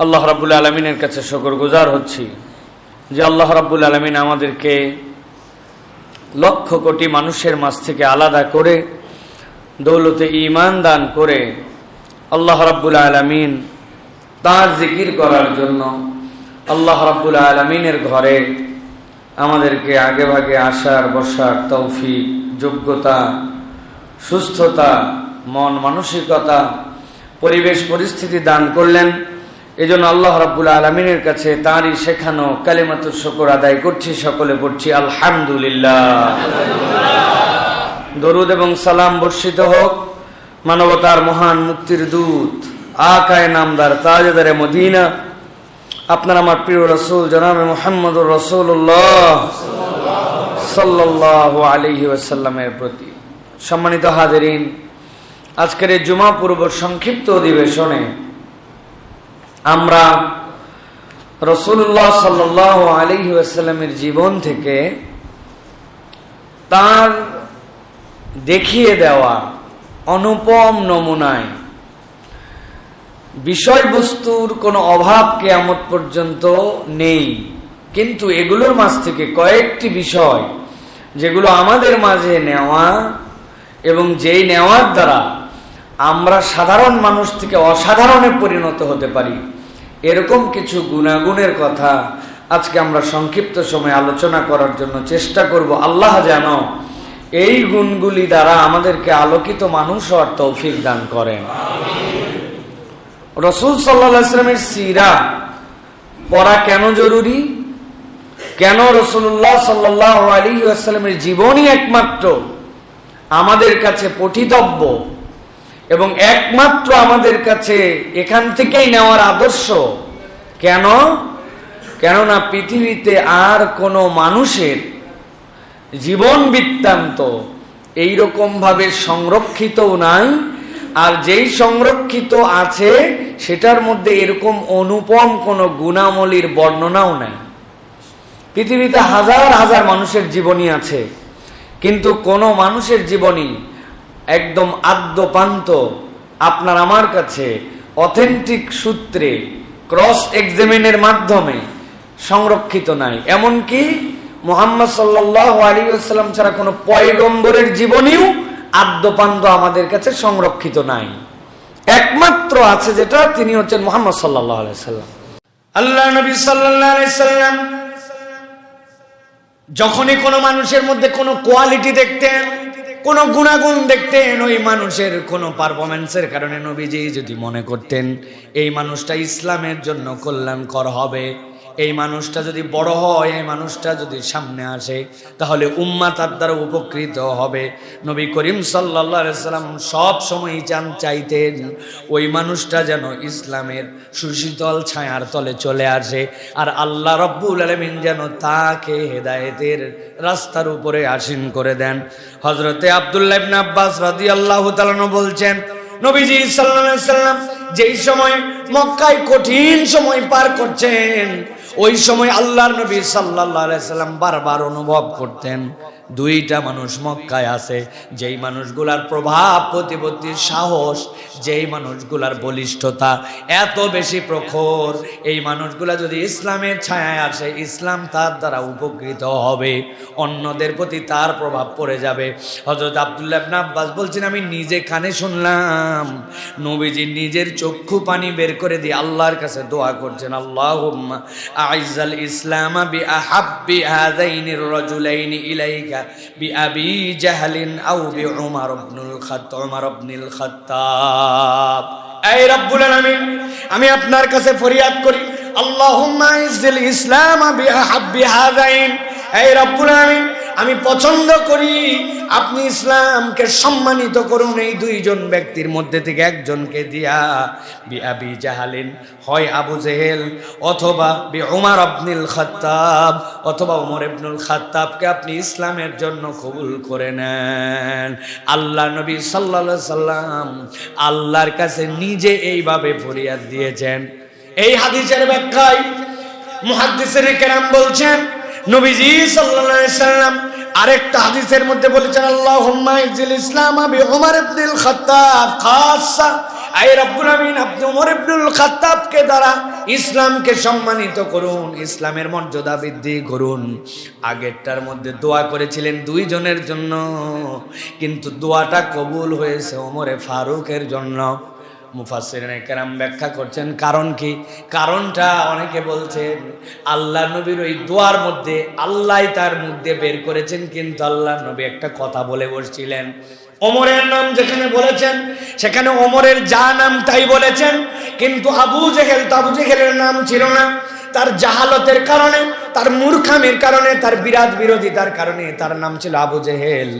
আল্লাহ রাব্বুল আলামিনের কাছে শুকরগুজার হচ্ছি যে আল্লাহ রাব্বুল আলামিন আমাদেরকে লক্ষ কোটি মানুষের মাঝ থেকে আলাদা করে দৌলতে ঈমান দান করে আল্লাহ রাব্বুল আলামিন তার জিকির করার জন্য আল্লাহ রাব্বুল আলামিনের ঘরে আমাদেরকে আগে ভাগে আসার বসার তৌফিক, যোগ্যতা, সুস্থতা, মন মানসিকতা, পরিবেশ পরিস্থিতি দান করলেন। এজন্য আল্লাহ রাব্বুল আলামিনের কাছে তাঁরই শেখানো কালিমাতুশ শুকর আদায় করছি। সকলে পড়ছি আলহামদুলিল্লাহ। দরুদ এবং সালাম বর্ষিত হোক মানবতার মহান মুক্তির দূত আকায়ে নামদার তাজদারে মদিনা আপনার আমার প্রিয় রাসূল জনাবে মুহাম্মদুর রাসূলুল্লাহ সাল্লাল্লাহু আলাইহি ওয়াসাল্লামের প্রতি। সম্মানিত হাজিরিন, আজকের এই জুমা পূর্ব সংক্ষিপ্ত অধিবেশনে আমরা রাসূলুল্লাহ সাল্লাল্লাহু আলাইহি ওয়াসাল্লামের জীবন থেকে তার দেখিয়ে দেওয়া অনুপম নমুনায় বিষয়বস্তুর কোনো অভাব কিয়ামত পর্যন্ত নেই, কিন্তু এগুলোর মাঝ থেকে কয়েকটি বিষয় যেগুলো আমাদের মাঝে নেওয়া এবং যেই নেওয়ার দ্বারা আমরা সাধারণ মানুষ থেকে অসাধারণে পরিণত হতে পারি, এরকম কিছু গুণাগুণের কথা আজকে আমরা সংক্ষিপ্ত সময় আলোচনা করার জন্য চেষ্টা করব। আল্লাহ যেন এই গুণগুলি দ্বারা আমাদেরকে আলোকিত মানুষ হওয়ার তৌফিক দান করেন। রাসূল সাল্লাল্লাহু আলাইহি ওয়াসাল্লামের সিরা পড়া কেন জরুরি, কেন রাসূলুল্লাহ সাল্লাল্লাহু আলাইহি ওয়াসাল্লামের জীবনই একমাত্র আমাদের কাছে পঠিতব্য এবং একমাত্র আমাদের কাছে এখান থেকেই নেওয়ার আদর্শ, কেন? কেননা পৃথিবীতে আর কোনো মানুষের জীবন বৃত্তান্ত এইরকম ভাবে সংরক্ষিতও নাই, আর যেই সংরক্ষিত আছে সেটার মধ্যে এরকম অনুপম কোনো গুণাবলীর বর্ণনাও নাই। পৃথিবীতে হাজার হাজার মানুষের জীবনী আছে, কিন্তু কোনো মানুষের জীবনী একদম আদ্যপান্ত আপনার আমার কাছে অথেন্টিক সূত্রে ক্রস এক্সামিনের মাধ্যমে সংরক্ষিত নাই। এমনকি মুহাম্মদ সাল্লাল্লাহু আলাইহি ওয়াসাল্লাম ছাড়া কোনো পয়গম্বরের জীবনীও আদ্যপান্ত আমাদের কাছে সংরক্ষিত নাই। একমাত্র আছে যেটা, তিনি হচ্ছেন মুহাম্মদ সাল্লাল্লাহু আলাইহি ওয়াসাল্লাম। আল্লাহ নবী সাল্লাল্লাহু আলাইহি ওয়াসাল্লাম যখনই কোনো মানুষের মধ্যে কোনো কোয়ালিটি দেখতেন, কোন গুণাগুণ দেখতেন, ওই মানুষের কোন পারফরম্যান্সের কারণে নবীজি যদি মনে করতেন এই মানুষটা ইসলামের জন্য কল্যাণকর হবে, এই মানুষটা যদি বড় হয়, এই মানুষটা যদি সামনে আসে, তাহলে উম্মাহ তার দ্বারা উপকৃত হবে, নবী করিম সাল্লাল্লাহু আলাইহি ওয়াসাল্লাম সব সময় চাইতেন ওই মানুষটা যেন ইসলামের সুশীতল ছায়ার তলে চলে আসে, আর আল্লাহ রাব্বুল আলামিন যেন তাকে হেদায়েতের রাস্তার উপরে আসীন করে দেন। হযরতে আব্দুল্লাহ ইবনে আব্বাস রাদিয়াল্লাহু তাআলা বলছেন, নবীজি সাল্লাল্লাহু আলাইহি ওয়াসাল্লাম যেই সময় মক্কায় কঠিন সময় পার করছেন, ওই সময় আল্লাহর নবী সাল্লাল্লাহু আলাইহি ওয়াসাল্লাম বারবার অনুভব করতেন দুইটা মানুষ মক্কায় আছে, যেই মানুষগুলার প্রভাব প্রতিপত্তির সাহস, যেই মানুষগুলার বলিষ্ঠতা এত বেশি প্রখর, এই মানুষগুলা যদি ইসলামের ছায়ায় আসে, ইসলাম তার দ্বারা উপকৃত হবে, অন্যদের প্রতি তার প্রভাব পড়ে যাবে। হযরত আব্দুল্লাহ ইবনে আব্বাস বলছেন, আমি নিজে কানে শুনলাম নবীজি নিজের চক্ষু পানি বের করে দিয়ে আল্লাহর কাছে দোয়া করছেন, আল্লাহুম্মা আইজ্জাল ইসলাম বিআহাব্বি হাযাইনির রাজুলাইনি ইলাইকা বিআবি জাহলিন আও বিউমর ইবনুল খাত্তাব। এই রব্বুল আলামিন, আমি আপনার কাছে ফরিয়াদ করি, আল্লাহুম্মা আইজ্জিল ইসলাম বিআহাব্বি হাযাইন। এই রব্বুল আলামিন, আমি পছন্দ করি আপনি ইসলামকে সম্মানিত করুন এই দুইজন ব্যক্তির মধ্যে থেকে একজনকে দিয়া, বিআবি জাহালিন, হয় আবু জেহেল, অথবা বিউমর ইবনুল খাত্তাব, অথবা উমর ইবনুল খাত্তাবকে আপনি ইসলামের জন্য কবুল করে নেন। আল্লাহ নবী সাল্লাল্লাহু আলাইহি সাল্লাম আল্লাহর কাছে নিজে এইভাবে ফরিয়াদ দিয়েছেন। এই হাদিসের ব্যাখ্যায় মুহাদ্দিসিন কেরাম বলছেন, নবীজি সাল্লাল্লাহু আলাইহি সাল্লাম আরেকটা হাদিসের মধ্যে বলেছেন, আল্লাহুম্মা ইজ্জিল ইসলাম বিউমর ইবনুল খাত্তাব খাসসা। আই রব্বুল আমিন, আপনি উমর ইবনুল খাত্তাবকে দ্বারা ইসলামকে সম্মানিত করুন, ইসলামের মর্যাদা বৃদ্ধি করুন। আগেরটার মধ্যে দোয়া করেছিলেন 2 জনের জন্য, কিন্তু দোয়াটা কবুল হয়েছে ওমরে ফারুকের জন্য। মুফাসসিরিনে কেরাম ব্যাখ্যা করছেন কারণ কি। কারণটা অনেকে বলছেন আল্লাহ নবীর ওই দোয়ার মধ্যে আল্লাহই তার মধ্যে বের করেছেন, কিন্তু আল্লাহ নবী একটা কথা বলে বসছিলেন। ওমরের নাম যেখানে বলেছেন সেখানে ওমরের যা নাম তাই বলেছেন, কিন্তু আবু জেহেলের নাম ছিল না। তার জাহালতের কারণে, তার মূর্খামির কারণে, তার বিরাট বিরোধিতার কারণে তার নাম ছিল আবু জেহেল।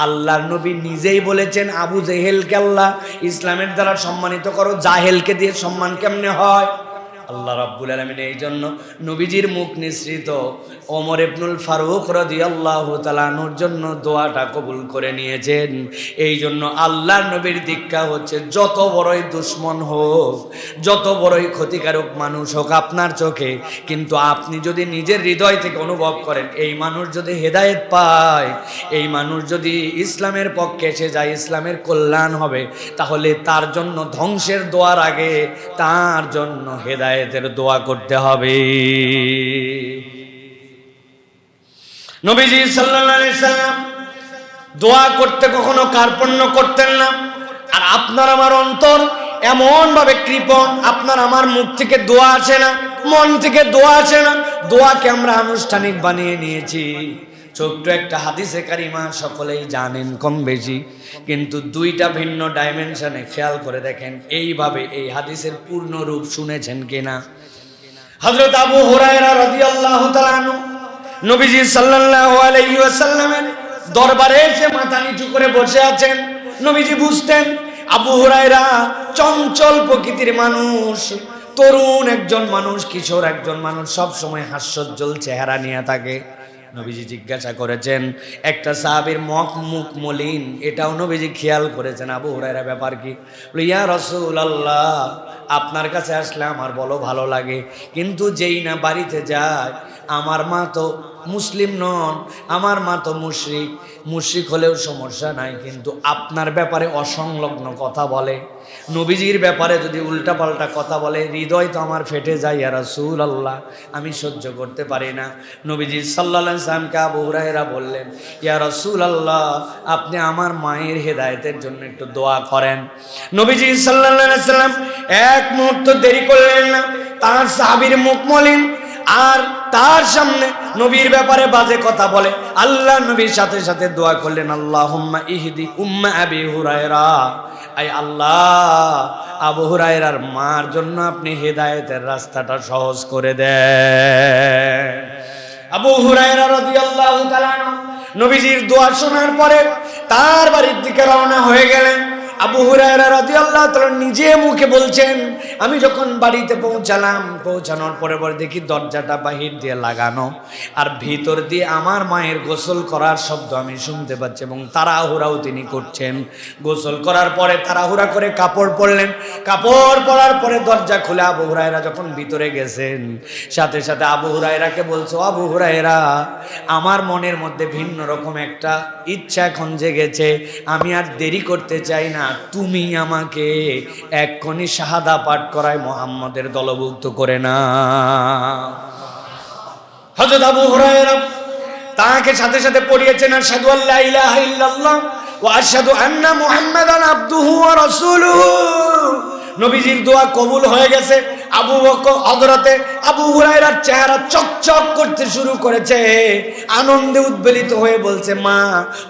আল্লাহর নবী নিজেই বলেছেন আবু জেহেলকে আল্লাহ ইসলামের দ্বারা সম্মানিত করো, জাহেলকে দিয়ে সম্মান কেমনে হয়? আল্লাহ রাব্বুল আলামিন এই জন্য নবীজির মুখ নিঃসৃত ওমর ইবনুল ফারুক রাদিয়াল্লাহু তাআলা আনহুর জন্য দোয়াটা কবুল করে নিয়েছেন। এই জন্য আল্লাহর নবীর দীক্ষা হচ্ছে যত বড়ই দুশমন হোক, যত বড়ই ক্ষতিকারক মানুষ হোক আপনার চোখে, কিন্তু আপনি যদি নিজের হৃদয় থেকে অনুভব করেন এই মানুষ যদি হেদায়েত পায়, এই মানুষ যদি ইসলামের পক্ষে এসে যায়, ইসলামের কল্যাণ হবে, তাহলে তার জন্য ধ্বংসের দোয়ার আগে তার জন্য হেদায়েতের দোয়া করতে হবে। নবীজি সাল্লাল্লাহু আলাইহি সাল্লাম দোয়া করতে কখনো কার্পণ্য করতেন না। আর আপনার আমার অন্তর এমন ভাবে কৃপণ, আপনার আমার মুখ থেকে দোয়া আসে না, মন থেকে দোয়া আসে না, দোয়াকে আমরা আনুষ্ঠানিক বানিয়ে নিয়েছি। ছোট্ট একটা হাদিসে কারিমা সকলেই জানেন কম বেশি, কিন্তু 2টা ভিন্ন ডাইমেনশনে খেয়াল করে দেখেন এইভাবে এই হাদিসের পূর্ণ রূপ শুনেছেন কিনা। হযরত আবু হুরায়রা রাদিয়াল্লাহু তাআলা আনহু নবীজি সাল্লাল্লাহু আলাইহি ওয়াসাল্লামের দরবারে এসে মাথা নিচু করে বসে আছেন। নবীজি বুঝতেন আবু হুরায়রা চঞ্চল প্রকৃতির মানুষ, তরুণ একজন মানুষ, কিশোর একজন মানুষ, সব সময় হাস্যোজ্জ্বল চেহারা নিয়ে থাকে। নবীজি জিজ্ঞাসা করেছেন, একটা সাহাবীর মুখ মলিন, এটাও নবীজি খেয়াল করেছেন। আবু হুরায়রা ব্যাপার কি? ইয়া রাসূলুল্লাহ, আপনার কাছে আসলে আমার বলো ভালো লাগে, কিন্তু যেই না বাড়িতে যায়, আমার মা তো মুসলিম নন, আমার মা তো মুশরিক হলেও সমস্যা নাই, কিন্তু আপনার ব্যাপারে অসংলগ্ন কথা বলে, নবীজির ব্যাপারে যদি উল্টাপাল্টা কথা বলে, হৃদয় তো আমার ফেটে যায় ইয়া রাসূলুল্লাহ, আমি সহ্য করতে পারি না। নবীজি সাল্লাল্লাহু আলাইহি ওয়াসাল্লামকে আবু হুরায়রা বললেন, ইয়া রাসূলুল্লাহ, আপনি আমার মায়ের হেদায়েতের জন্য একটু দোয়া করেন। নবীজি সাল্লাল্লাহু আলাইহি ওয়াসাল্লাম এক মুহূর্ত দেরি করলেন না। তার সাহাবীর মুখ মলিন আর তার সামনে নবীর ব্যাপারে বাজে কথা বলে, আল্লাহ নবীর সাথে সাথে দোয়া করলেন, আল্লাহুম্মা ইহদি উম্মা আবি হুরায়রা, আয় আল্লাহ, আবু হুরায়রার মার জন্য আপনি হেদায়েতের রাস্তাটা সহজ করে দেন। আবু হুরায়রা রাদিয়াল্লাহু তাআলা নবীজির দোয়া শোনার পরে তার বাড়ির দিকে রওনা হয়ে গেলেন। আবু হুরায়রা রাদিয়াল্লাহু তাআলা নিজে মুখে বলছেন, আমি যখন বাড়িতে পৌঁছানোর পরে দেখি দরজাটা বাহির দিয়ে লাগানো, আর ভিতর দিয়ে আমার মায়ের গোসল করার শব্দ আমি শুনতে পাচ্ছি, এবং তাড়াহুড়াও তিনি করছেন। গোসল করার পরে তাড়াহুড়া করে কাপড় পরলেন, কাপড় পরার পরে দরজা খুলে আবু হুরায়রা যখন ভিতরে গেছেন, সাথে সাথে আবু হুরায়রাকে বলছো, আবু হুরায়রা, আমার মনের মধ্যে ভিন্ন রকম একটা ইচ্ছা এখন জেগেছে, আমি আর দেরি করতে চাই না, তুমি আমাকে এক্ষুনি শাহাদা পাঠ করায় মুহাম্মাদের দলভুক্ত করে না। হযরত আবু হুরায়রা তাকে সাথে সাথে পড়িয়েছেন, আশহাদু আল্লা ইলাহা ইল্লাল্লাহ ওয়া আশহাদু আন্না মুহাম্মাদান আবদুহু ওয়া রাসূলুহু। নবীজির দোয়া কবুল হয়ে গেছে। হযরতে আবু হুরায়রার চেহারা চকচক করতে শুরু করেছে, আনন্দে উদ্বেলিত হয়ে বলছে, মা,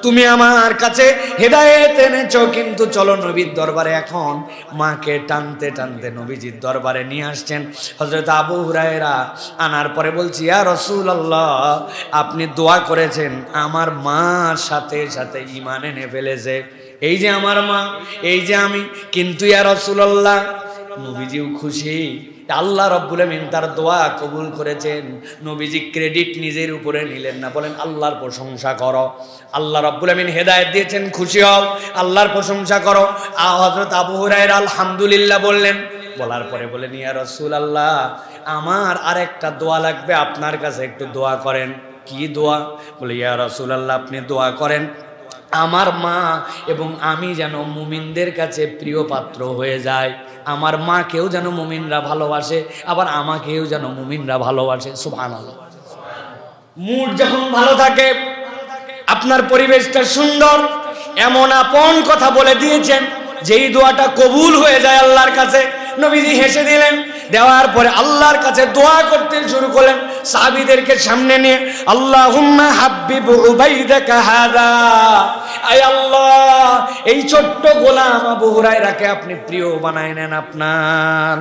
তুমি আমার কাছে হেদায়েত এনেছো, কিন্তু চলো নবীর দরবারে। এখন মাকে টানতে টানতে নবীজির দরবারে নিয়ে আসছেন হযরত আবু হুরায়রা। আনার পরে বলছি, ইয়া রাসূলুল্লাহ, আপনি দোয়া করেছেন, আমার মার সাথে সাথে ঈমান এনে ফেলেছে, এই যে আমার মা, এই যে আমি, কিন্তু ইয়া রাসূলুল্লাহ, নবীজিও খুশি, আল্লাহ রাব্বুল আমিন তার দোয়া কবুল করেছেন। নবীজি ক্রেডিট নিজের উপরে নিলেন না, বলেন আল্লাহর প্রশংসা করো, আল্লাহ রাব্বুল আমিন হেদায়েত দিয়েছেন, খুশি হও, আল্লাহর প্রশংসা করো। হযরত আবু হুরায়রা আলহামদুলিল্লাহ বললেন, বলার পরে বলেন, ইয়া রাসূলুল্লাহ, আমার আরেকটা দোয়া লাগবে, আপনার কাছে একটু দোয়া করেন। কি দোয়া? বলে, ইয়া রাসূলুল্লাহ, আপনি দোয়া করেন আমার মা এবং আমি যেন মুমিনদের কাছে প্রিয় পাত্র হয়ে যায়, আমার মাকেও যেন মুমিনরা ভালোবাসে, আবার আমাকেও যেন মুমিনরা ভালোবাসে। সুবহানাল্লাহ। মুড যখন ভালো থাকে, আপনার পরিবেশটা সুন্দর, এমন আপন কথা বলে দিয়েছেন যেই দোয়াটা কবুল হয়ে যায় আল্লাহর কাছে। নবীজি হেসে দিলেন, দেওয়ার পরে আল্লাহর কাছে দোয়া করতে শুরু করলেন সাহাবীদেরকে সামনে নিয়ে, আল্লাহুম্মা হাব্বিব উবাইদাকা হাযা, আয় আল্লাহ এই ছোট্ট গোলাম আবু হুরায়রাকে আপনি প্রিয় বানায় নেন আপনার,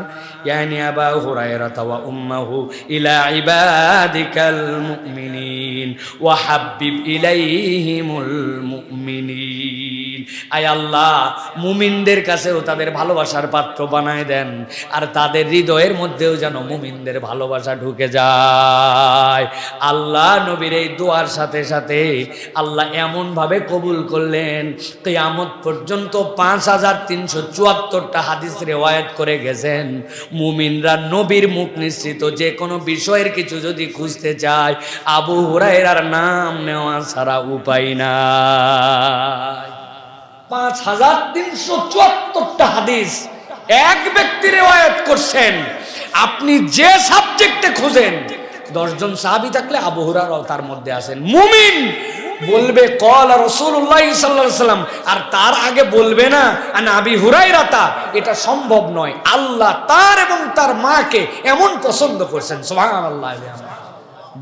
ইয়ানি আবু হুরায়রা ওয়া উম্মাহু ইলা ইবাদিকাল মুমিনিন ওয়া হাব্বিব ইলাইহিমুল মুমিনিন। আয় আল্লাহ মুমিনদের কাছেও তাদের ভালোবাসার পাত্র বানায় দেন, আর তাদের হৃদয়ের মধ্যেও যেন মুমিনদের ভালোবাসা ঢুকে যায়। আল্লাহ নবীর এই দোয়ার সাথে সাথে আল্লাহ এমন ভাবে কবুল করলেন, কিয়ামত পর্যন্ত 5374টা হাদিস রিওয়ায়াত করে গেছেন। মুমিনরা নবীর মুখ নিঃসৃত যে কোনো বিষয়ের কিছু যদি খুঁজতে চায়, আবু হুরায়রার নাম নেওয়া ছাড়া উপায় নাই। 5374টা হাদিস এক ব্যক্তি রিওয়ায়াত করছেন। আপনি যে সাবজেক্টে খুঁজেন 10 জন সাহাবী থাকলে আবু হুরায়রাও তার মধ্যে আছেন। মুমিন বলবে ক্বালা রাসূলুল্লাহ সাল্লাল্লাহু আলাইহি ওয়াসাল্লাম, আর তার আগে বলবে না আনা আবি হুরায়রাতা, এটা সম্ভব নয়। আল্লাহ তার এবং তার মাকে এমন পছন্দ করছেন, সুবহানাল্লাহ।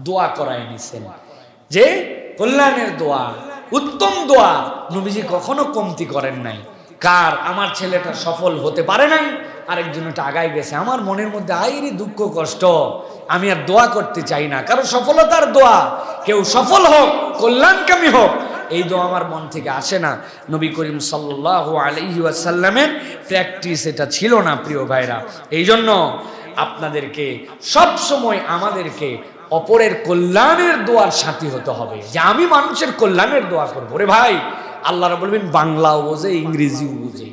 দোয়া করায় নিছেন যে কল্যাণের দোয়া, উত্তম দোয়া নবীজি কখনো কমতি করেন নাই। কার আমার ছেলেটা সফল হতে পারে নাই, আরেকজনটা আগায় গেছে, আমার মনের মধ্যে আইরি দুঃখ কষ্ট, আমি আর দোয়া করতে চাই না কারো সফলতার দোয়া, কেউ সফল হোক, কল্যাণকামী হোক, এই দোয়া আমার মন থেকে আসে না। নবী করিম সাল্লাল্লাহু আলাইহি ওয়াসাল্লামের প্র্যাকটিস এটা ছিল না প্রিয় ভাইরা। এই জন্য আপনাদেরকে সব সময় আমাদেরকে অপরের কল্যাণের দোয়ার সাথী হতে হবে, যে আমি মানুষের কল্যাণের দোয়া করবো। রে ভাই, আল্লাহরা বলবেন বাংলাও বোঝে, ইংরেজিও বোঝে,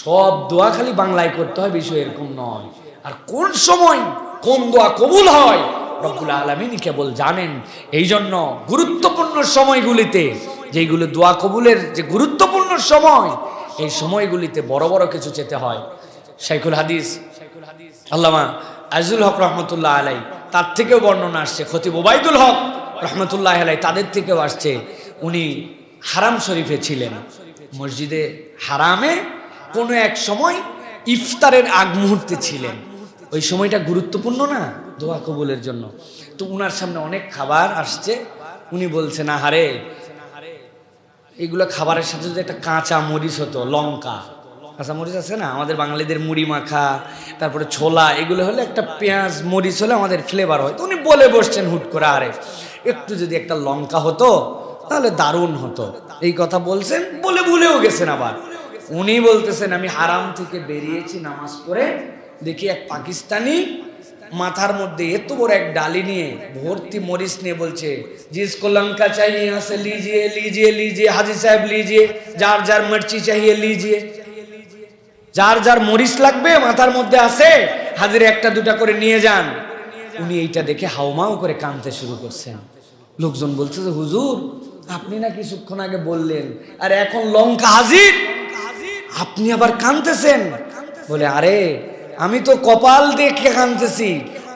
সব দোয়া খালি বাংলায় করতে হয়, বিষয় এরকম নয়। আর কোন সময় কোন দোয়া কবুল হয় রব্বুল আলামিন কেবল জানেন। এই জন্য গুরুত্বপূর্ণ সময়গুলিতে, যেগুলো দোয়া কবুলের যে গুরুত্বপূর্ণ সময়, এই সময়গুলিতে বড় বড় কিছু চেতে হয়। শাইখুল হাদিস আল্লামা আজিজুল হক রহমতুল্লাহ আলাই, তার থেকেও বর্ণনা আসছে, খতিব ওবাইদুল হক রহমতুল্লাহ আলাই, তাদের থেকেও আসছে। উনি হারাম শরীফে ছিলেন, মসজিদে হারামে কোনো এক সময় ইফতারের আগ মুহূর্তে ছিলেন। ওই সময়টা গুরুত্বপূর্ণ না দোয়া কবুলের জন্য। তো উনার সামনে অনেক খাবার আসছে, উনি বলছেন আহারে, এগুলো খাবারের সাথে যদি একটা কাঁচা মরিচ হতো, লঙ্কা, কাঁচা মরিচ আছে না আমাদের বাঙালিদের, মুড়ি মাখা, তারপরে ছোলা, এগুলো হলে একটা পেঁয়াজ মরিচ হলে আমাদের ফ্লেভার হয়। তো উনি বলে বসছেন হুট করে, আরে একটু যদি একটা লঙ্কা হতো তাহলে দারুণ হতো। এই কথা বলছেন, বলে ভুলেও গেছেন। আবার উনি বলতেছেন আমি হারাম থেকে বেরিয়েছি নামাজ পড়ে, দেখি এক পাকিস্তানি মাথার মধ্যে এত বড় এক ডালি নিয়ে ভর্তি মরিচ নিয়ে বলছে, জিসকো লঙ্কা চাইয়ে यहाँ से लीजिए लीजिए लीजिए हाजी साहब लीजिए, যার যার মির্চি চাইয়ে लीजिए, যার যার মরিচ লাগবে মাথার মধ্যে আছে, হাজিরে একটা দুটা করে নিয়ে যান। উনি এইটা দেখে হাউমাউ করে কাঁদতে শুরু করছেন। লোকজন বলছে যে হুজুর, আপনি না কিছুক্ষণ আগে বললেন, আর এখন লঙ্কা হাজির, আপনি আবার কাঁদতেছেন? বলে আরে আমি তো কপাল দেখে কাঁদতেছি,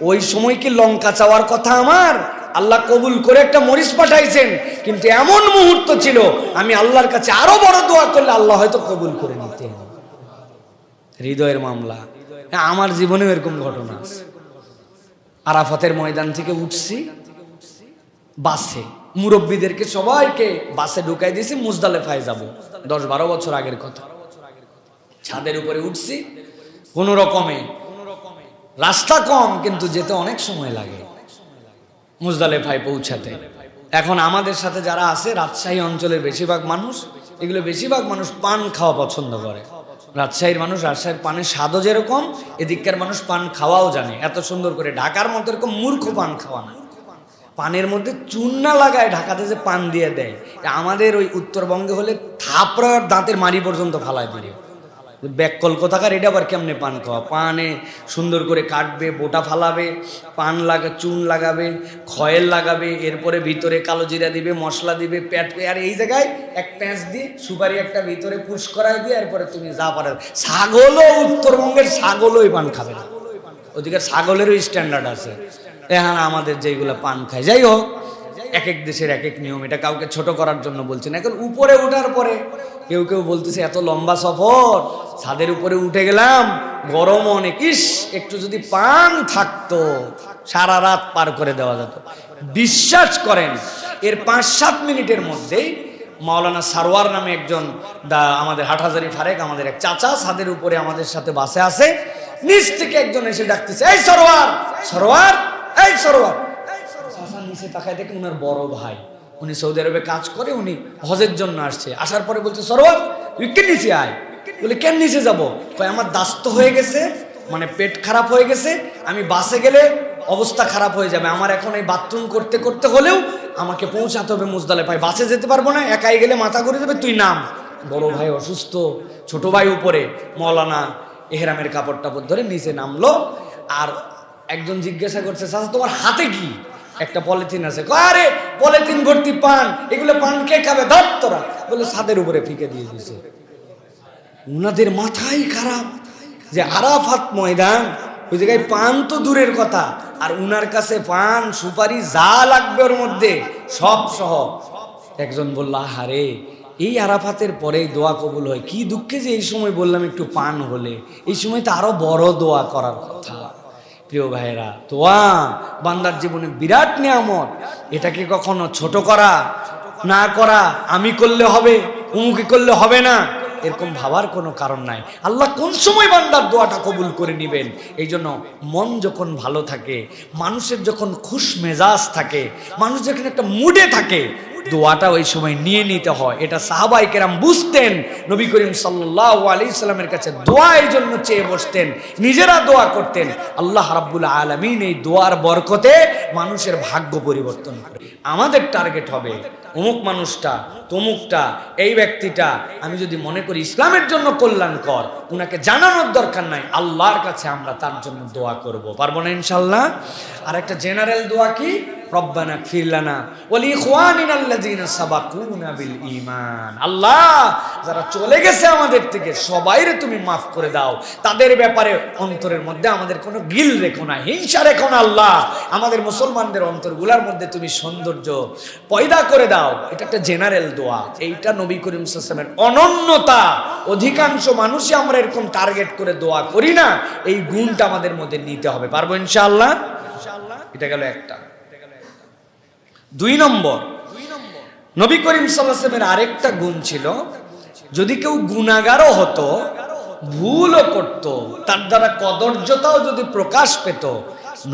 ওই সময় কি লঙ্কা চাওয়ার কথা আমার? আল্লাহ কবুল করে একটা মরিচ পাঠাইছেন, কিন্তু এমন মুহূর্ত ছিল আমি আল্লাহর কাছে আরো বড় দোয়া করলে আল্লাহ হয়তো কবুল করে নিতেন। হৃদয়ের মামলা। আমার জীবনেও এরকম ঘটনা আছে। আরাফাতের ময়দান থেকে উঠছি বাসে, মুরব্বীদেরকে সবাইকে বাসে ঢুকাই দিয়েছি, মুজদালেফায় যাব, 10-12 বছর আগের কথা। ছাদের উপরে উঠছি কোন রকমে, রাস্তা কম কিন্তু যেতে অনেক সময় লাগে মুজদালেফায় পৌঁছাতে। এখন আমাদের সাথে যারা আছে রাজশাহী অঞ্চলের বেশিরভাগ মানুষ, এগুলো বেশিরভাগ মানুষ পান খাওয়া পছন্দ করে। রাজশাহীর মানুষ, রাজশাহীর পানের স্বাদও যেরকম, এদিককার মানুষ পান খাওয়াও জানে এত সুন্দর করে। ঢাকার মতো এরকম মূর্খ পান খাওয়া না, পানের মধ্যে চুন না লাগায় ঢাকাতে যে পান দিয়ে দেয়, আমাদের ওই উত্তরবঙ্গে হলে থাপড়ার দাঁতের মাড়ি পর্যন্ত ফালায় দিলে। ব্যাককল কোথাকার, এটা আবার কেমনে পান খাওয়া? পানে সুন্দর করে কাটবে, বোটা ফালাবে, পান চুন লাগাবে, খয়েল লাগাবে, এরপরে ভিতরে কালো জিরা দিবে, মশলা দিবে, প্যাট, আর এই জায়গায় এক প্যাঁচ দিয়ে সুপারি একটা ভিতরে পুশ করাই দিয়ে এরপরে তুমি যা পারে। ছাগলও, উত্তরবঙ্গের ছাগলও এই পান খাবে না, ওদিকে ছাগলেরও স্ট্যান্ডার্ড আছে। এখন আমাদের যেগুলো পান খায়, যাই হোক, এক এক দেশের এক এক নিয়ম, এটা কাউকে ছোট করার জন্য বলছি না। এখন উপরে ওঠার পরে কেউ কেউ বলতেছে এত লম্বা সফর, ছাদের উপরে উঠে গেলাম, গরম অনেক, ইস একটু যদি পান থাকতো সারা রাত পার করে দেওয়া যেত। বিশ্বাস করেন এর 5-7 মিনিটের মধ্যেই মাওলানা সারোয়ার নামে একজন আমাদের হাটহাজারি ফারেক, আমাদের এক চাচা, ছাদের উপরে আমাদের সাথে বাসে আছে, নিচ থেকে একজন এসে ডাকতেছে, এই সরোয়ার, সরোয়ার, এই সরোয়ার। চাচা নিচে তাকায় দেখে উনার বড় ভাই, উনি সৌদি আরবে কাজ করে, উনি হজের জন্য আসছে। আসার পরে বলছে, সরোয়ার তুই কে নিচে আয়। বলে কেন নিচে যাবো? আমার দাস্ত হয়ে গেছে, মানে পেট খারাপ হয়ে গেছে, আমি বাসে গেলে অবস্থা খারাপ হয়ে যাবে, আমার এখন এই বাথরুম করতে করতে হলেও আমাকে পৌঁছাতে হবে মুজদালেফায়, বাসে যেতে পারবো না, একাই গেলে মাথা ঘুরে যাবে, তুই নাম। বড় ভাই অসুস্থ, ছোট ভাই উপরে, মৌলানা এহরামের কাপড় টাপড় ধরে নিচে নামলো। আর একজন জিজ্ঞাসা করছে, চাচা তোমার হাতে কি? একটা পলিথিন আছে। আরে পলিথিন ভর্তি পান, এগুলো পান কে খাবে, ধর তোরা। বলে ছাদের উপরে ফিকে দিয়ে দিছে। উনাদের মাথাই খারাপ যে আরাফাত ময়দান, ওই জায়গায় পান তো দূরের কথা, আর উনার কাছে পান সুপারি যা লাগবে ওর মধ্যে সব সহ। একজন বলল, আহারে এই আরাফাতের পরেই দোয়া কবুল হয়, কি দুঃখে যে এই সময় বললাম একটু পান হলে, এই সময় তো আরো বড় দোয়া করার কথা। প্রিয় ভাইরা, দোয়া বান্দার জীবনে বিরাট নিয়ামত, এটাকে কখনো ছোট করা না করা, আমি করলে হবে, উমুকি করলে হবে না, এরকম ভাবার কোনো কারণ নাই। আল্লাহ কোন সময় বান্দার দোয়াটা কবুল করে নেবেন। এই জন্য মন যখন ভালো থাকে, মানুষের যখন খুশ মেজাজ থাকে, মানুষ যখন একটা মুডে থাকে, দোয়াটা ওই সময় নিয়ে নিতে হয়। এটা সাহাবায়ে কেরাম বুঝতেন। নবী করিম সাল্লাল্লাহু আলাইহি সাল্লামের কাছে দোয়া এই জন্য চেয়ে বসতেন, নিজেরা দোয়া করতেন। আল্লাহ রাব্বুল আলামিন এই দোয়ার বরকতে মানুষের ভাগ্য পরিবর্তন করে। আমাদের টার্গেট হবে অমুক মানুষটা, তমুকটা, এই ব্যক্তিটা আমি যদি মনে করি ইসলামের জন্য কল্যাণকর, উনাকে জানানোর দরকার নাই, আল্লাহর কাছে আমরা তার জন্য দোয়া করব, পারবো না ইনশাআল্লাহ। আর একটা জেনারেল দোয়া কি, রব্বানা গফির লানা ওয়া লিইখওয়ানিনা আল্লাযিনা সাবাকুনা বিল ঈমান। আল্লাহ যারা চলে গেছে আমাদের থেকে সবাইরে তুমি মাফ করে দাও, তাদের ব্যাপারে অন্তরের মধ্যে আমাদের কোনো গিল রেখো না, হিংসা রেখো না। আল্লাহ আমাদের মুসলমানদের অন্তরগুলোর মধ্যে তুমি সৌন্দর্য পয়দা করে দাও। এটা একটা জেনারেল দোয়া। এইটা নবী করিম সাল্লাল্লাহু আলাইহি ওয়াসাল্লামের অনন্যতা। অধিকাংশ মানুষই আমরা এরকম টার্গেট করে দোয়া করি না। এই গুণটা আমাদের মধ্যে নিতে হবে, পারবো ইনশাআল্লাহ। এটা গেল একটা। 2 নম্বর, নবী করিম সাল্লাল্লাহু আলাইহি ওয়াসাল্লামের আরেকটা গুণ ছিল, যদি কেউ গুনাহগারও হতো, ভুলও করত, তার দ্বারা কদর্যতাও যদি প্রকাশ পেত,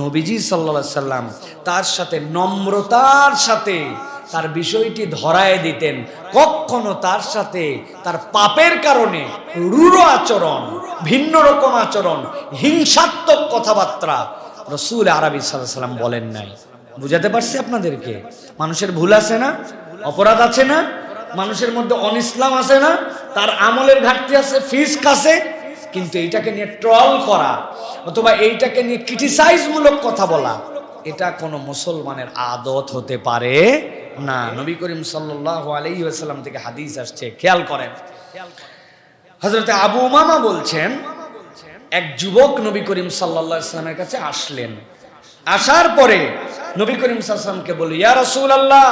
নবীজি সাল্লাল্লাহু আলাইহি সাল্লাম তার সাথে নম্রতার সাথে তার বিষয়টি ধরায় দিতেন। কখনো তার সাথে তার পাপের কারণে রূঢ় আচরণ, ভিন্ন রকম আচরণ, হিংসাত্মক কথাবার্তা রাসূল আরবি সাল্লাল্লাহু আলাইহি সাল্লাম বলেন নাই। বুঝাতে পারছি আপনাদেরকে? মানুষের ভুল আছে না, অপরাধ আছে না, মানুষের মধ্যে অনিসলাম আছে না, তার আমলের ঘাটতি আছে, ফিস্ক আছে, কিন্তু এইটাকে নিয়ে ট্রল করা অথবা এইটাকে নিয়ে ক্রিটিসাইজ মূলক কথা বলা, এটা কোনো মুসলমানের আদত হতে পারে না। নবী করিম সাল্লাল্লাহু আলাইহি ওয়াসাল্লাম থেকে হাদিস আসছে, খেয়াল করেন। হযরত আবু উমামা বলছেন, এক যুবক নবী করিম সাল্লাল্লাহু আলাইহি ওয়াসাল্লামের কাছে আসলেন। আসার পরে নবী করিম সাল্লাল্লাহু আলাইহি ওয়াসাল্লামকে বলল, ইয়া রাসূলুল্লাহ,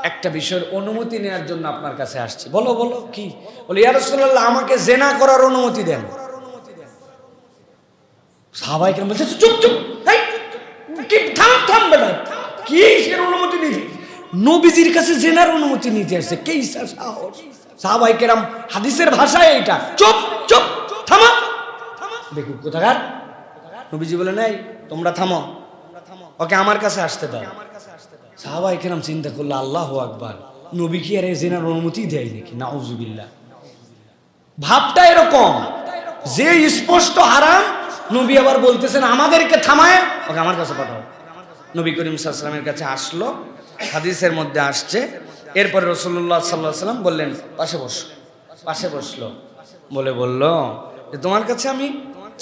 একটা বিষয়ের অনুমতি নেওয়ার জন্য আপনার কাছে আসছি। বলো বলো কি? বলে, ইয়া রাসূলুল্লাহ, আমাকে জিনা করার অনুমতি দেন। সাহাবায়ে কেরাম বলছে, চুপ চুপ, এই কি থাম বেটা, কি এর অনুমতি নিতে? নবীজির কাছে জিনার অনুমতি নিতে আসছে, কে সাহস? সাহাবায়ে কেরাম হাদিসের ভাষায় এইটা, চুপ চুপ, থামো, দেখুন কোথাকার। নবীজি বলে, নাই তোমরা থামো, ওকে আমার কাছে আসতে দাও। সাহাবায়ে কেরাম চিন্তা করলো, আল্লাহু আকবার, নবী কি আর জিনার অনুমতি দেয় নাকি? নাউজুবিল্লাহ। ভাবটা এরকম যে স্পষ্ট হারাম, নবী আবার বলতেছেন আমাদেরকে থামায়, ওকে আমার কাছে পাঠাও। নবী করিম সাল্লাল্লাহু আলাইহি ওয়াসাল্লামের কাছে আসলো, হাদিসের মধ্যে আসছে। এরপরে রাসূলুল্লাহ সাল্লাল্লাহু আলাইহি ওয়াসাল্লাম বললেন, পাশে বসো। পাশে বসলো। বলল যে তোমার কাছে আমি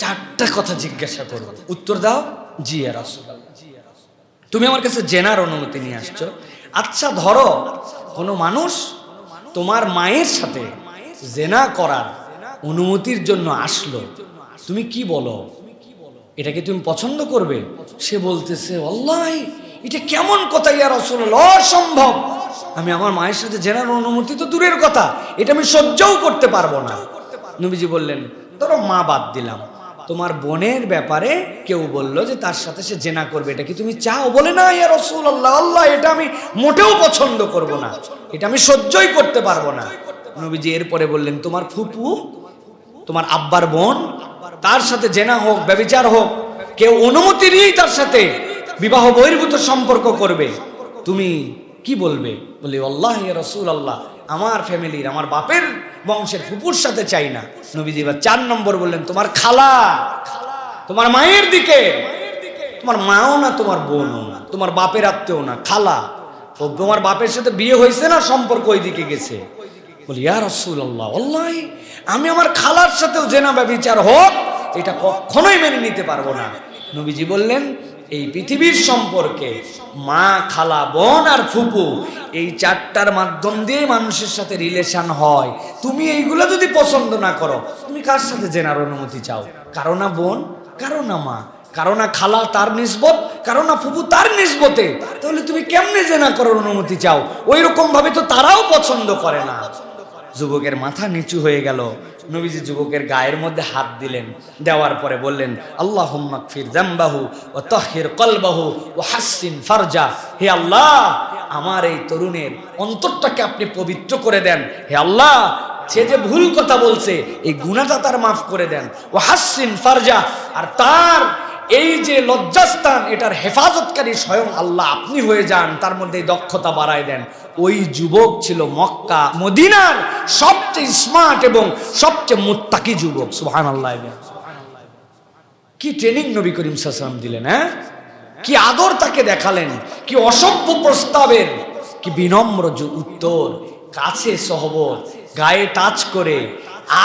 4টা কথা জিজ্ঞাসা করব, উত্তর দাও। জি ইয়া রাসূলুল্লাহ। তুমি আমার কাছে জেনার অনুমতি নিয়ে আসছো। আচ্ছা ধরো কোনো মানুষ তোমার মায়ের সাথে জেনা করার অনুমতির জন্য আসলো, তুমি কি বলো? এটাকে তুমি পছন্দ করবে? সে বলতেছে আল্লাহি এটা কেমন কথা ইয়া রাসূলুল্লাহ, অসম্ভব। আমি আমার মায়ের সাথে জেনার অনুমতি তো দূরের কথা, এটা আমি সহ্যও করতে পারবো না। নবীজি বললেন ধরো মা বাদ দিলাম, তোমার বোনের ব্যাপারে কেউ বললো যে তার সাথে সে জেনা করবে, এটা কি তুমি চাও? বলে না ইয়া রাসূলুল্লাহ, আল্লাহ এটা আমি মোটেও পছন্দ করব না, এটা আমি সহ্যই করতে পারবো না। নবীজি এরপরে বললেন তোমার ফুপু, তোমার আব্বার বোন, তার সাথে জেনা হোক ব্যভিচার হোক, কেউ অনুমতি নিয়েই তার সাথে বিবাহ বহির্ভূত সম্পর্ক করবে, তুমি কি বলবে? বলি আল্লাহি ইয়া রাসূলুল্লাহ, আমার ফ্যামিলির, আমার বাপের বংশের ফুপুর সাথে চাই না। নবীজি এবার 4 নম্বর বললেন তোমার খালা, তোমার মায়ের দিকে, তোমার মাও না, তোমার বোনও না, তোমার বাপের আত্মীয় না, খালা, ও তোমার বাপের সাথে বিয়ে হয়েছে না, সম্পর্ক ওই দিকে গেছে। বলি ইয়া রাসূলুল্লাহ, আল্লাহি আমি আমার খালার সাথেও জেনা ব্যভিচার হোক এটা কখনোই মেনে নিতে পারবো না। নবীজি বললেন এই পৃথিবীর সম্পর্কে মা, খালা, বোন আর ফুপু, এই 4টার মাধ্যম দিয়ে মানুষের সাথে রিলেশন হয়। তুমি এইগুলো যদি পছন্দ না করো, তুমি কার সাথে জেনার অনুমতি চাও? কারো না বোন, কারো না মা, কারো না খালা তার নিসবত, কারো না ফুপু তার নিসবতে, তাহলে তুমি কেমনে জেনা করার অনুমতি চাও? ওই রকম ভাবে তো তারাও পছন্দ করে না। যুবকের মাথা নিচু হয়ে গেল। নবীজি যুবকের গায়ের মধ্যে হাত দিলেন, দেওয়ার পরে বললেন আল্লাহুম্মা গফির যামবাহু ওয়া তাহহির কলবাহু ওয়া হাসসিন ফারজা। হে আল্লাহ, আমার এই তরুণের অন্তরটাকে আপনি পবিত্র করে দেন। হে আল্লাহ, সে যে ভুল কথা বলছে এই গুনাহটা তার মাফ করে দেন। ওয়া হাসসিন ফারজা, আর তার এই যে লজ্জাস্থান এটার হেফাজতকারী স্বয়ং আল্লাহ আপনি হয়ে যান, তার মধ্যে দক্ষতা বাড়ায় দেন। ওই যুবক ছিল মক্কা মদিনার সবচেয়ে স্মার্ট এবং সবচেয়ে মুত্তাকি যুবক। সুবহানাল্লাহ। কি ট্রেনিং নবী করিম সাল্লাল্লাহু আলাইহি ওয়াসাল্লাম দিলেন, হ্যাঁ? কি আদর তাকে দেখালেন, কি অসভ্য প্রস্তাবের কি বিনম্র উত্তর, কাছে সহবত, গায়ে টাচ করে,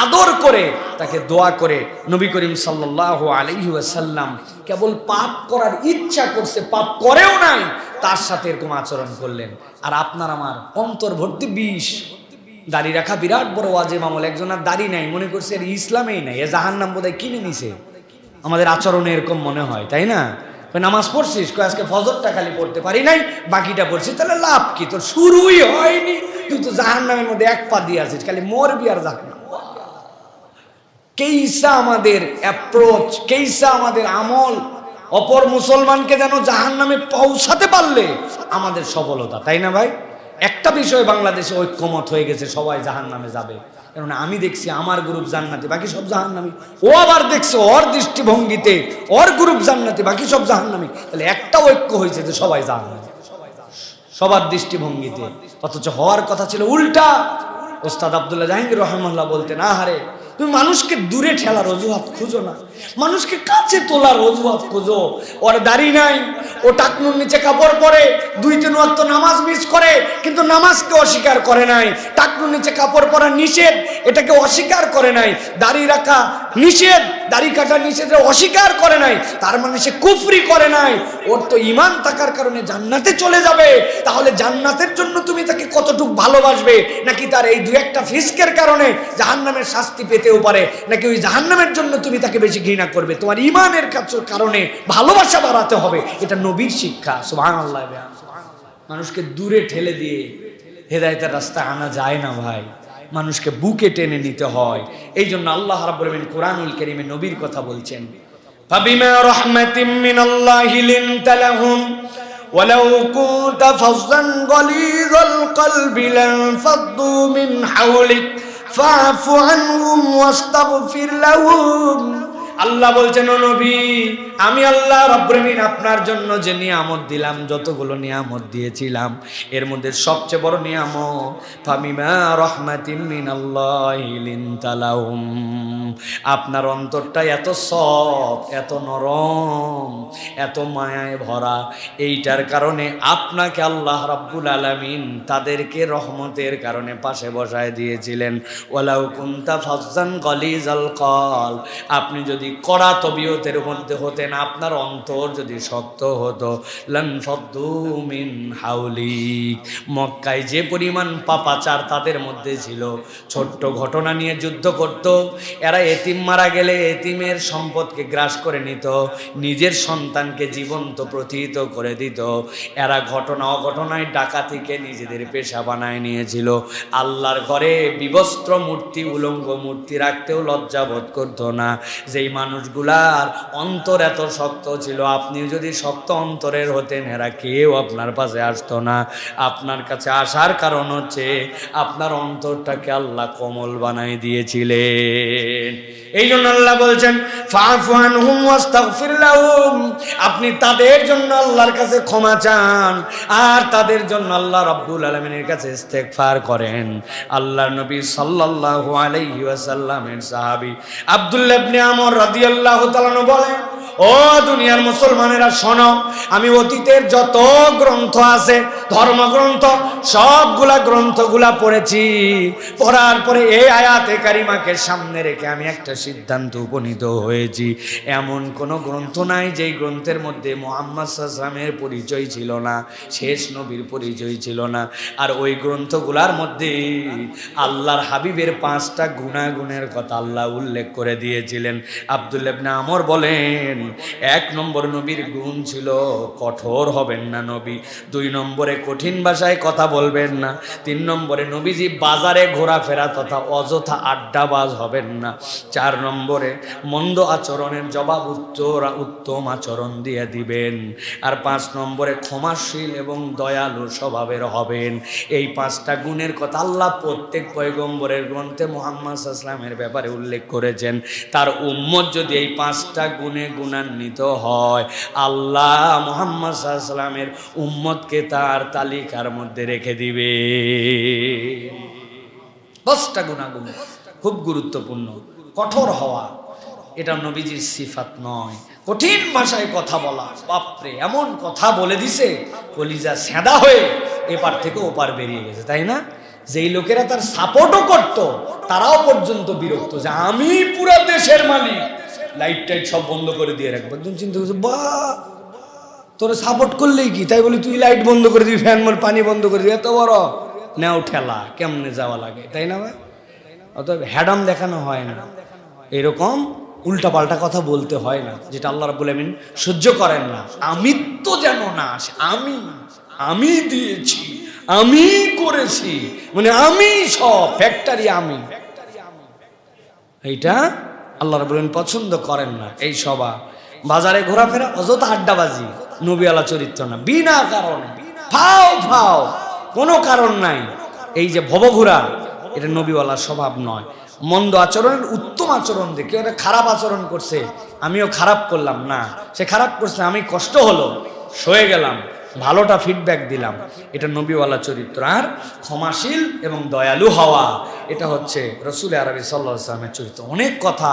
আদর করে, তাকে দোয়া করে। নবী করিম সাল্লাল্লাহু আলাইহি ওয়াসাল্লাম কেবল পাপ করার ইচ্ছা করছে, পাপ করেও নাই, তার সাথে এরকম আচরণ করলেন। আর আপনার আমার অন্তর ভর্তি বিষ। দাড়ি রাখা বিরাট বড় ওয়াজিব আমল, একজনের দাড়ি নাই, মনে করছে এর ইসলামেই নাই, এ জাহান্নাম বোধহয় কিনে নিছে। আমাদের আচরণে এরকম মনে হয়, তাই না? নামাজ পড়ছিস, আজকে ফজরটা খালি পড়তে পারি নাই, বাকিটা পড়ছিস, তাহলে লাভ কি? তোর শুরুই হয়নি, তুই তো জাহান্নামের মধ্যে এক পা দিয়ে আছিস, খালি মরবি আর জাহান্নাম। কেইসা আমাদের অ্যাপ্রোচ, কেইসা আমাদের আমল, অপর মুসলমানকে যেন জাহান্নামে পৌঁছাতে পারলে আমাদের সফলতা, তাই না ভাই? একটা বিষয় বাংলাদেশে ঐক্যমত হয়ে গেছে, সবাই জাহান্নামে যাবে। কেননা আমি দেখছি আমার গ্রুপ জান্নাতি, বাকি সব জাহান্নামী। ও আবার দেখছে ওর দৃষ্টিভঙ্গিতে ওর গ্রুপ জান্নাতি, বাকি সব জাহান্নামী। তাহলে একটা ঐক্য হয়েছে যে সবাই জাহান্নামী সবার দৃষ্টিভঙ্গিতে, অথচ হওয়ার কথা ছিল উল্টা। ওস্তাদ আব্দুল্লাহ জাহাঙ্গীর রহমাল্লাহ বলতেন, আহারে তুমি মানুষকে দূরে ঠেলার অজুহাত খুঁজো না, মানুষকে কাছে তোলার অজুহাত খুঁজো। ওর দাড়ি নাই, ও টাকনুর নিচে কাপড় পরে, 2-3 ওয়াক্ত নামাজ মিস করে, কিন্তু নামাজকে অস্বীকার করে নাই। টাকনুর নিচে কাপড় পরা নিষেধ, এটাকে অস্বীকার করে নাই। দাড়ি রাখা নিষেধ, দাড়ি কাটা নিষেধ অস্বীকার করে নাই, তার মানে সে কুফরি করে নাই। ওর তো ঈমান থাকার কারণে জান্নাতে চলে যাবে। তাহলে জান্নাতের জন্য তুমি তাকে কতটুকু ভালোবাসবে, নাকি তার এই 2-1টা ফিসকের কারণে জাহান্নামের শাস্তি পেতেও পারে, নাকি ওই জাহান্নামের জন্য তুমি তাকে বেশি ঘৃণা করবে? তোমার ঈমানের কারণে ভালোবাসা বাড়াতে হবে, এটা নবীর শিক্ষা। সুবহানাল্লাহ। মানুষকে দূরে ঠেলে দিয়ে হেদায়েতের রাস্তায় আনা যায় না ভাই, মানুষকে বুকে টেনে নিতে হয়। এই জন্য আল্লাহ রাব্বুল আলামিন কুরআনুল কারীমে নবীর কথা বলছেন, ফাবিমা রাহমাতিম মিনাল্লাহি লিনতা লাহুম ওয়ালাউ কুনতা ফাযযান গালিযাল কলবি লানফাদ্দু মিন হাওলিক ফাআফু আনহুম ওয়াস্তাগফির লাহুম। আল্লাহ বলছেন, ও নবী, আমি আল্লাহ রাব্বুল আলামিন আপনার জন্য যে নিয়ামত দিলাম, যতগুলো নিয়ামত দিয়েছিলাম, এর মধ্যে সবচেয়ে বড় নিয়ামত ফাবিমা রাহমাতিম মিনাল্লাহি লিনতা লাহুম, আপনার অন্তরটা এত সফট, এত নরম, এত মায়ায় ভরা, এইটার কারণে আপনাকে আল্লাহ রাব্বুল আলামিন তাদেরকে রহমতের কারণে পাশে বসায় দিয়েছিলেন। ওয়ালাউ কুনতা ফাজ্জান গালিজাল কলব, আপনি যদি কড়া তবিয়তের মধ্যে হতেন, আপনার অন্তর যদি শক্ত হতো, লান ফাদ্দু মিন হাওলিক, মক্কায় যে পরিমাণ পাপাচার তাদের মধ্যে ছিল, ছোট্ট ঘটনা নিয়ে যুদ্ধ করত, এরা এতিম মারা গেলে এতিমের সম্পদকে গ্রাস করে নিত, নিজের সন্তানকে জীবন্ত প্রতিহিত করে দিত, এরা ঘটনা অঘটনায় ডাকাতিকে নিজেদের পেশা বানায় নিয়েছিল, আল্লাহর ঘরে বিবস্ত্র মূর্তি, উলঙ্গ মূর্তি রাখতেও লজ্জা বোধ করতো না। যেই মানুষগুলার অন্তর এত শক্ত ছিল, আপনি যদি শক্ত অন্তরের হতেন, এরা কেউ আপনার পাশে আসতো না। আপনার কাছে আসার কারণ হচ্ছে আপনার অন্তরটাকে আল্লাহ কোমল বানাই দিয়েছিলেন। এই জন্য আল্লাহ বলছেন ফাফু আনহুম ওয়াস্তাগফির লাহুম, আপনি তাদের জন্য আল্লাহর কাছে ক্ষমা চান আর তাদের জন্য আল্লাহ রাব্বুল আলামিনের কাছে ইস্তেগফার করেন। আল্লাহর নবী সাল্লাল্লাহু আলাইহি ওয়াসাল্লামের সাহাবী আব্দুল্লাহ ইবনে আমর রাদিয়াল্লাহু তাআলা বলেন, ও দুনিয়ার মুসলমানেরা শোনো, আমি অতীতের যত গ্রন্থ আছে, ধর্মগ্রন্থ, সবগুলা গ্রন্থগুলা পড়েছি। পড়ার পরে এই আয়াতে কারিমাকে সামনে রেখে আমি একটা সিদ্ধান্ত উপনীত হয়েছি, এমন কোনো গ্রন্থ নাই যেই গ্রন্থের মধ্যে মুহাম্মদ সাল্লাল্লাহু আলাইহি ওয়াসাল্লামের পরিচয় ছিল না, শেষ নবীর পরিচয় ছিল না। আর ওই গ্রন্থগুলার মধ্যে আল্লাহর হাবিবের 5টা গুণাগুণের কথা আল্লাহ উল্লেখ করে দিয়েছিলেন। আব্দুল্লাহ ইবনে আমর বলেন, 1 নম্বর নবীর গুণ ছিল কঠোর হবেন না নবী, 2 নম্বরে কঠিন ভাষায় কথা বলবেন না, 3 নম্বরে নবীজি বাজারে ঘোরাফেরা তথা অযথা আড্ডাবাজ হবেন না, 4 নম্বরে মন্দ আচরণের জবাব উত্তম আচরণ দিয়ে দিবেন, আর 5 নম্বরে ক্ষমাশীল এবং দয়ালু স্বভাবের হবেন। এই 5টা গুণের কথা আল্লাহ প্রত্যেক পয়গম্বরের গ্রন্থে মুহাম্মদ সাল্লাল্লাহু আলাইহি ওয়াসাল্লামের ব্যাপারে উল্লেখ করেছেন। তার উম্মত যদি এই 5টা গুণে গুণান্বিত হয়, আল্লাহ মুহাম্মদ সাল্লাল্লাহু আলাইহি ওয়াসাল্লামের উম্মতকে তার তালিকার মধ্যে রেখে দিবে। 5টা গুণাগুণ খুব গুরুত্বপূর্ণ। কঠোর হওয়া এটা নবীজির সিফাত নয়। কঠিন ভাষায় কথা বলা, বাপরে এমন কথা বলে দিছে কলিজা সেদা হয়ে এপার থেকে ওপার বেরিয়ে গেছে, তাই না? যেই লোকেরা তার সাপোর্টও করত, তারাও পর্যন্ত বিরক্ত যে আমি পুরো দেশের মালিক, লাইট টাইট সব বন্ধ করে দিয়ে রাখবো। একজন চিন্তা করছে, বা তোরা সাপোর্ট করলেই কি তাই বলি তুই লাইট বন্ধ করে দিবি, ফ্যান পানি বন্ধ করে দিবি, এত বড় নেও ঠেলা, কেমনে যাওয়া লাগে, তাই না ভাই? অতএব হ্যাডাম দেখানো হয় না, এরকম উল্টাপাল্টা কথা বলতে হয় না, যেটা আল্লাহ রাব্বুল আমিন সহ্য করেন না। আমিত্ব যেন না আসে, আমি দিয়েছি, আমি করেছি, মানে আমি সব ফ্যাক্টরি, আমি, এইটা আল্লাহ রাব্বুল আমিন পছন্দ করেন না। এই সভা বাজারে ঘোরাফেরা, অযথা আড্ডাবাজি, নবীওয়ালা চরিত্র না, বিনা কারণে ফাও কোনো কারণ নাই। এই যে ভবঘুরা, এটা নবীওয়ালা স্বভাব নয়। মন্দ আচরণের উত্তম আচরণ দিয়ে, কেউ একটা খারাপ আচরণ করছে আমিও খারাপ করলাম না, সে খারাপ করছে আমি কষ্ট হলো সয়ে গেলাম, ভালোটা ফিডব্যাক দিলাম, এটা নবীওয়ালা চরিত্র। আর ক্ষমাশীল এবং দয়ালু হওয়া, এটা হচ্ছে রাসূল আরবি সাল্লাল্লাহু আলাইহি ওয়াসাল্লামের চরিত্র। অনেক কথা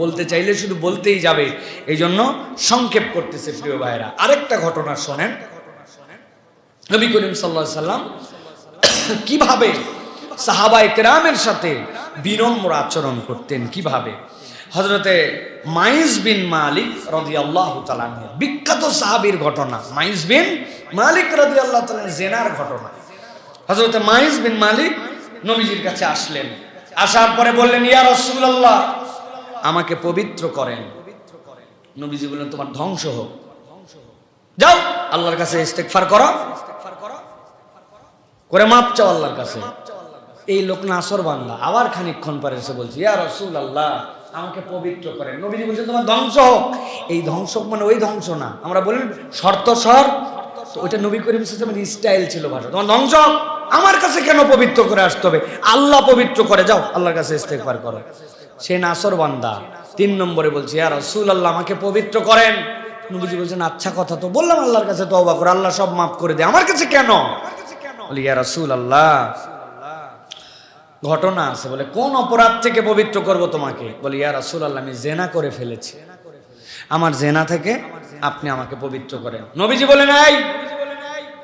বলতে চাইলে শুধু বলতেই যাবে, এই জন্য সংক্ষেপ করতেছে প্রিয় ভাইরা। আরেকটা ঘটনা শোনেন, নবী করিম সাল্লাল্লাহু আলাইহি ওয়াসাল্লাম কিভাবে সাহাবায়ে কেরামের সাথে বিনম্র আচরণ করতেন, কিভাবে। হযরতে মাইজ বিন মালিক রাদিয়াল্লাহু তাআলা আনহু, বিখ্যাত সাহাবীর ঘটনা, মাইজ বিন মালিক রাদিয়াল্লাহু তাআলা জেনার ঘটনা। হযরতে মাইজ বিন মালিক নবীজির কাছে আসলেন, আসার পরে বললেন, ইয়া রাসূলুল্লাহ, আমাকে পবিত্র করেন। নবীজি বললেন, তোমার ধ্বংস হোক, যাও আল্লাহর কাছে ইস্তেগফার করো, করে মাপ চাও আল্লাহর কাছে। এই লোক নাসর বান্দা, আবার খানিকক্ষণ পরে এসে বলছে, ইয়া রাসূলুল্লাহ, আমাকে পবিত্র করেন। নবীজি বলছেন, তোমার ধ্বংস হোক। এই ধ্বংস মানে ওই ধ্বংস না, আমরা বলেন শর্ত সর, তো ওইটা নবী করিম সাল্লাল্লাহু আলাইহি ওয়াসাল্লামের স্টাইল ছিল ভাষা। তোমার ধ্বংস হোক, আমার কাছে কেন পবিত্র করে আসতে হবে, আল্লাহ পবিত্র করে, যাও আল্লাহর কাছে ইস্তেগফার করো। সে নাসর বান্দা 3 নম্বরে বলছে, ইয়া রাসূলুল্লাহ, আমাকে পবিত্র করেন। নবীজি বলছেন, আচ্ছা কথা তো বললাম, আল্লাহর কাছে তওবা করো, আল্লাহ সব মাফ করে দেয়, আমার কাছে কেন? বলি, ইয়া রাসূলুল্লাহ, ঘটনা আছে। বলে কোন অপরাধ থেকে পবিত্র করব তোমাকে? বলে ইয়া রাসূলুল্লাহ, আমি জেনা করে ফেলেছি, আমার জেনা থেকে আপনি আমাকে পবিত্র করেন। নবীজি বলেন, এই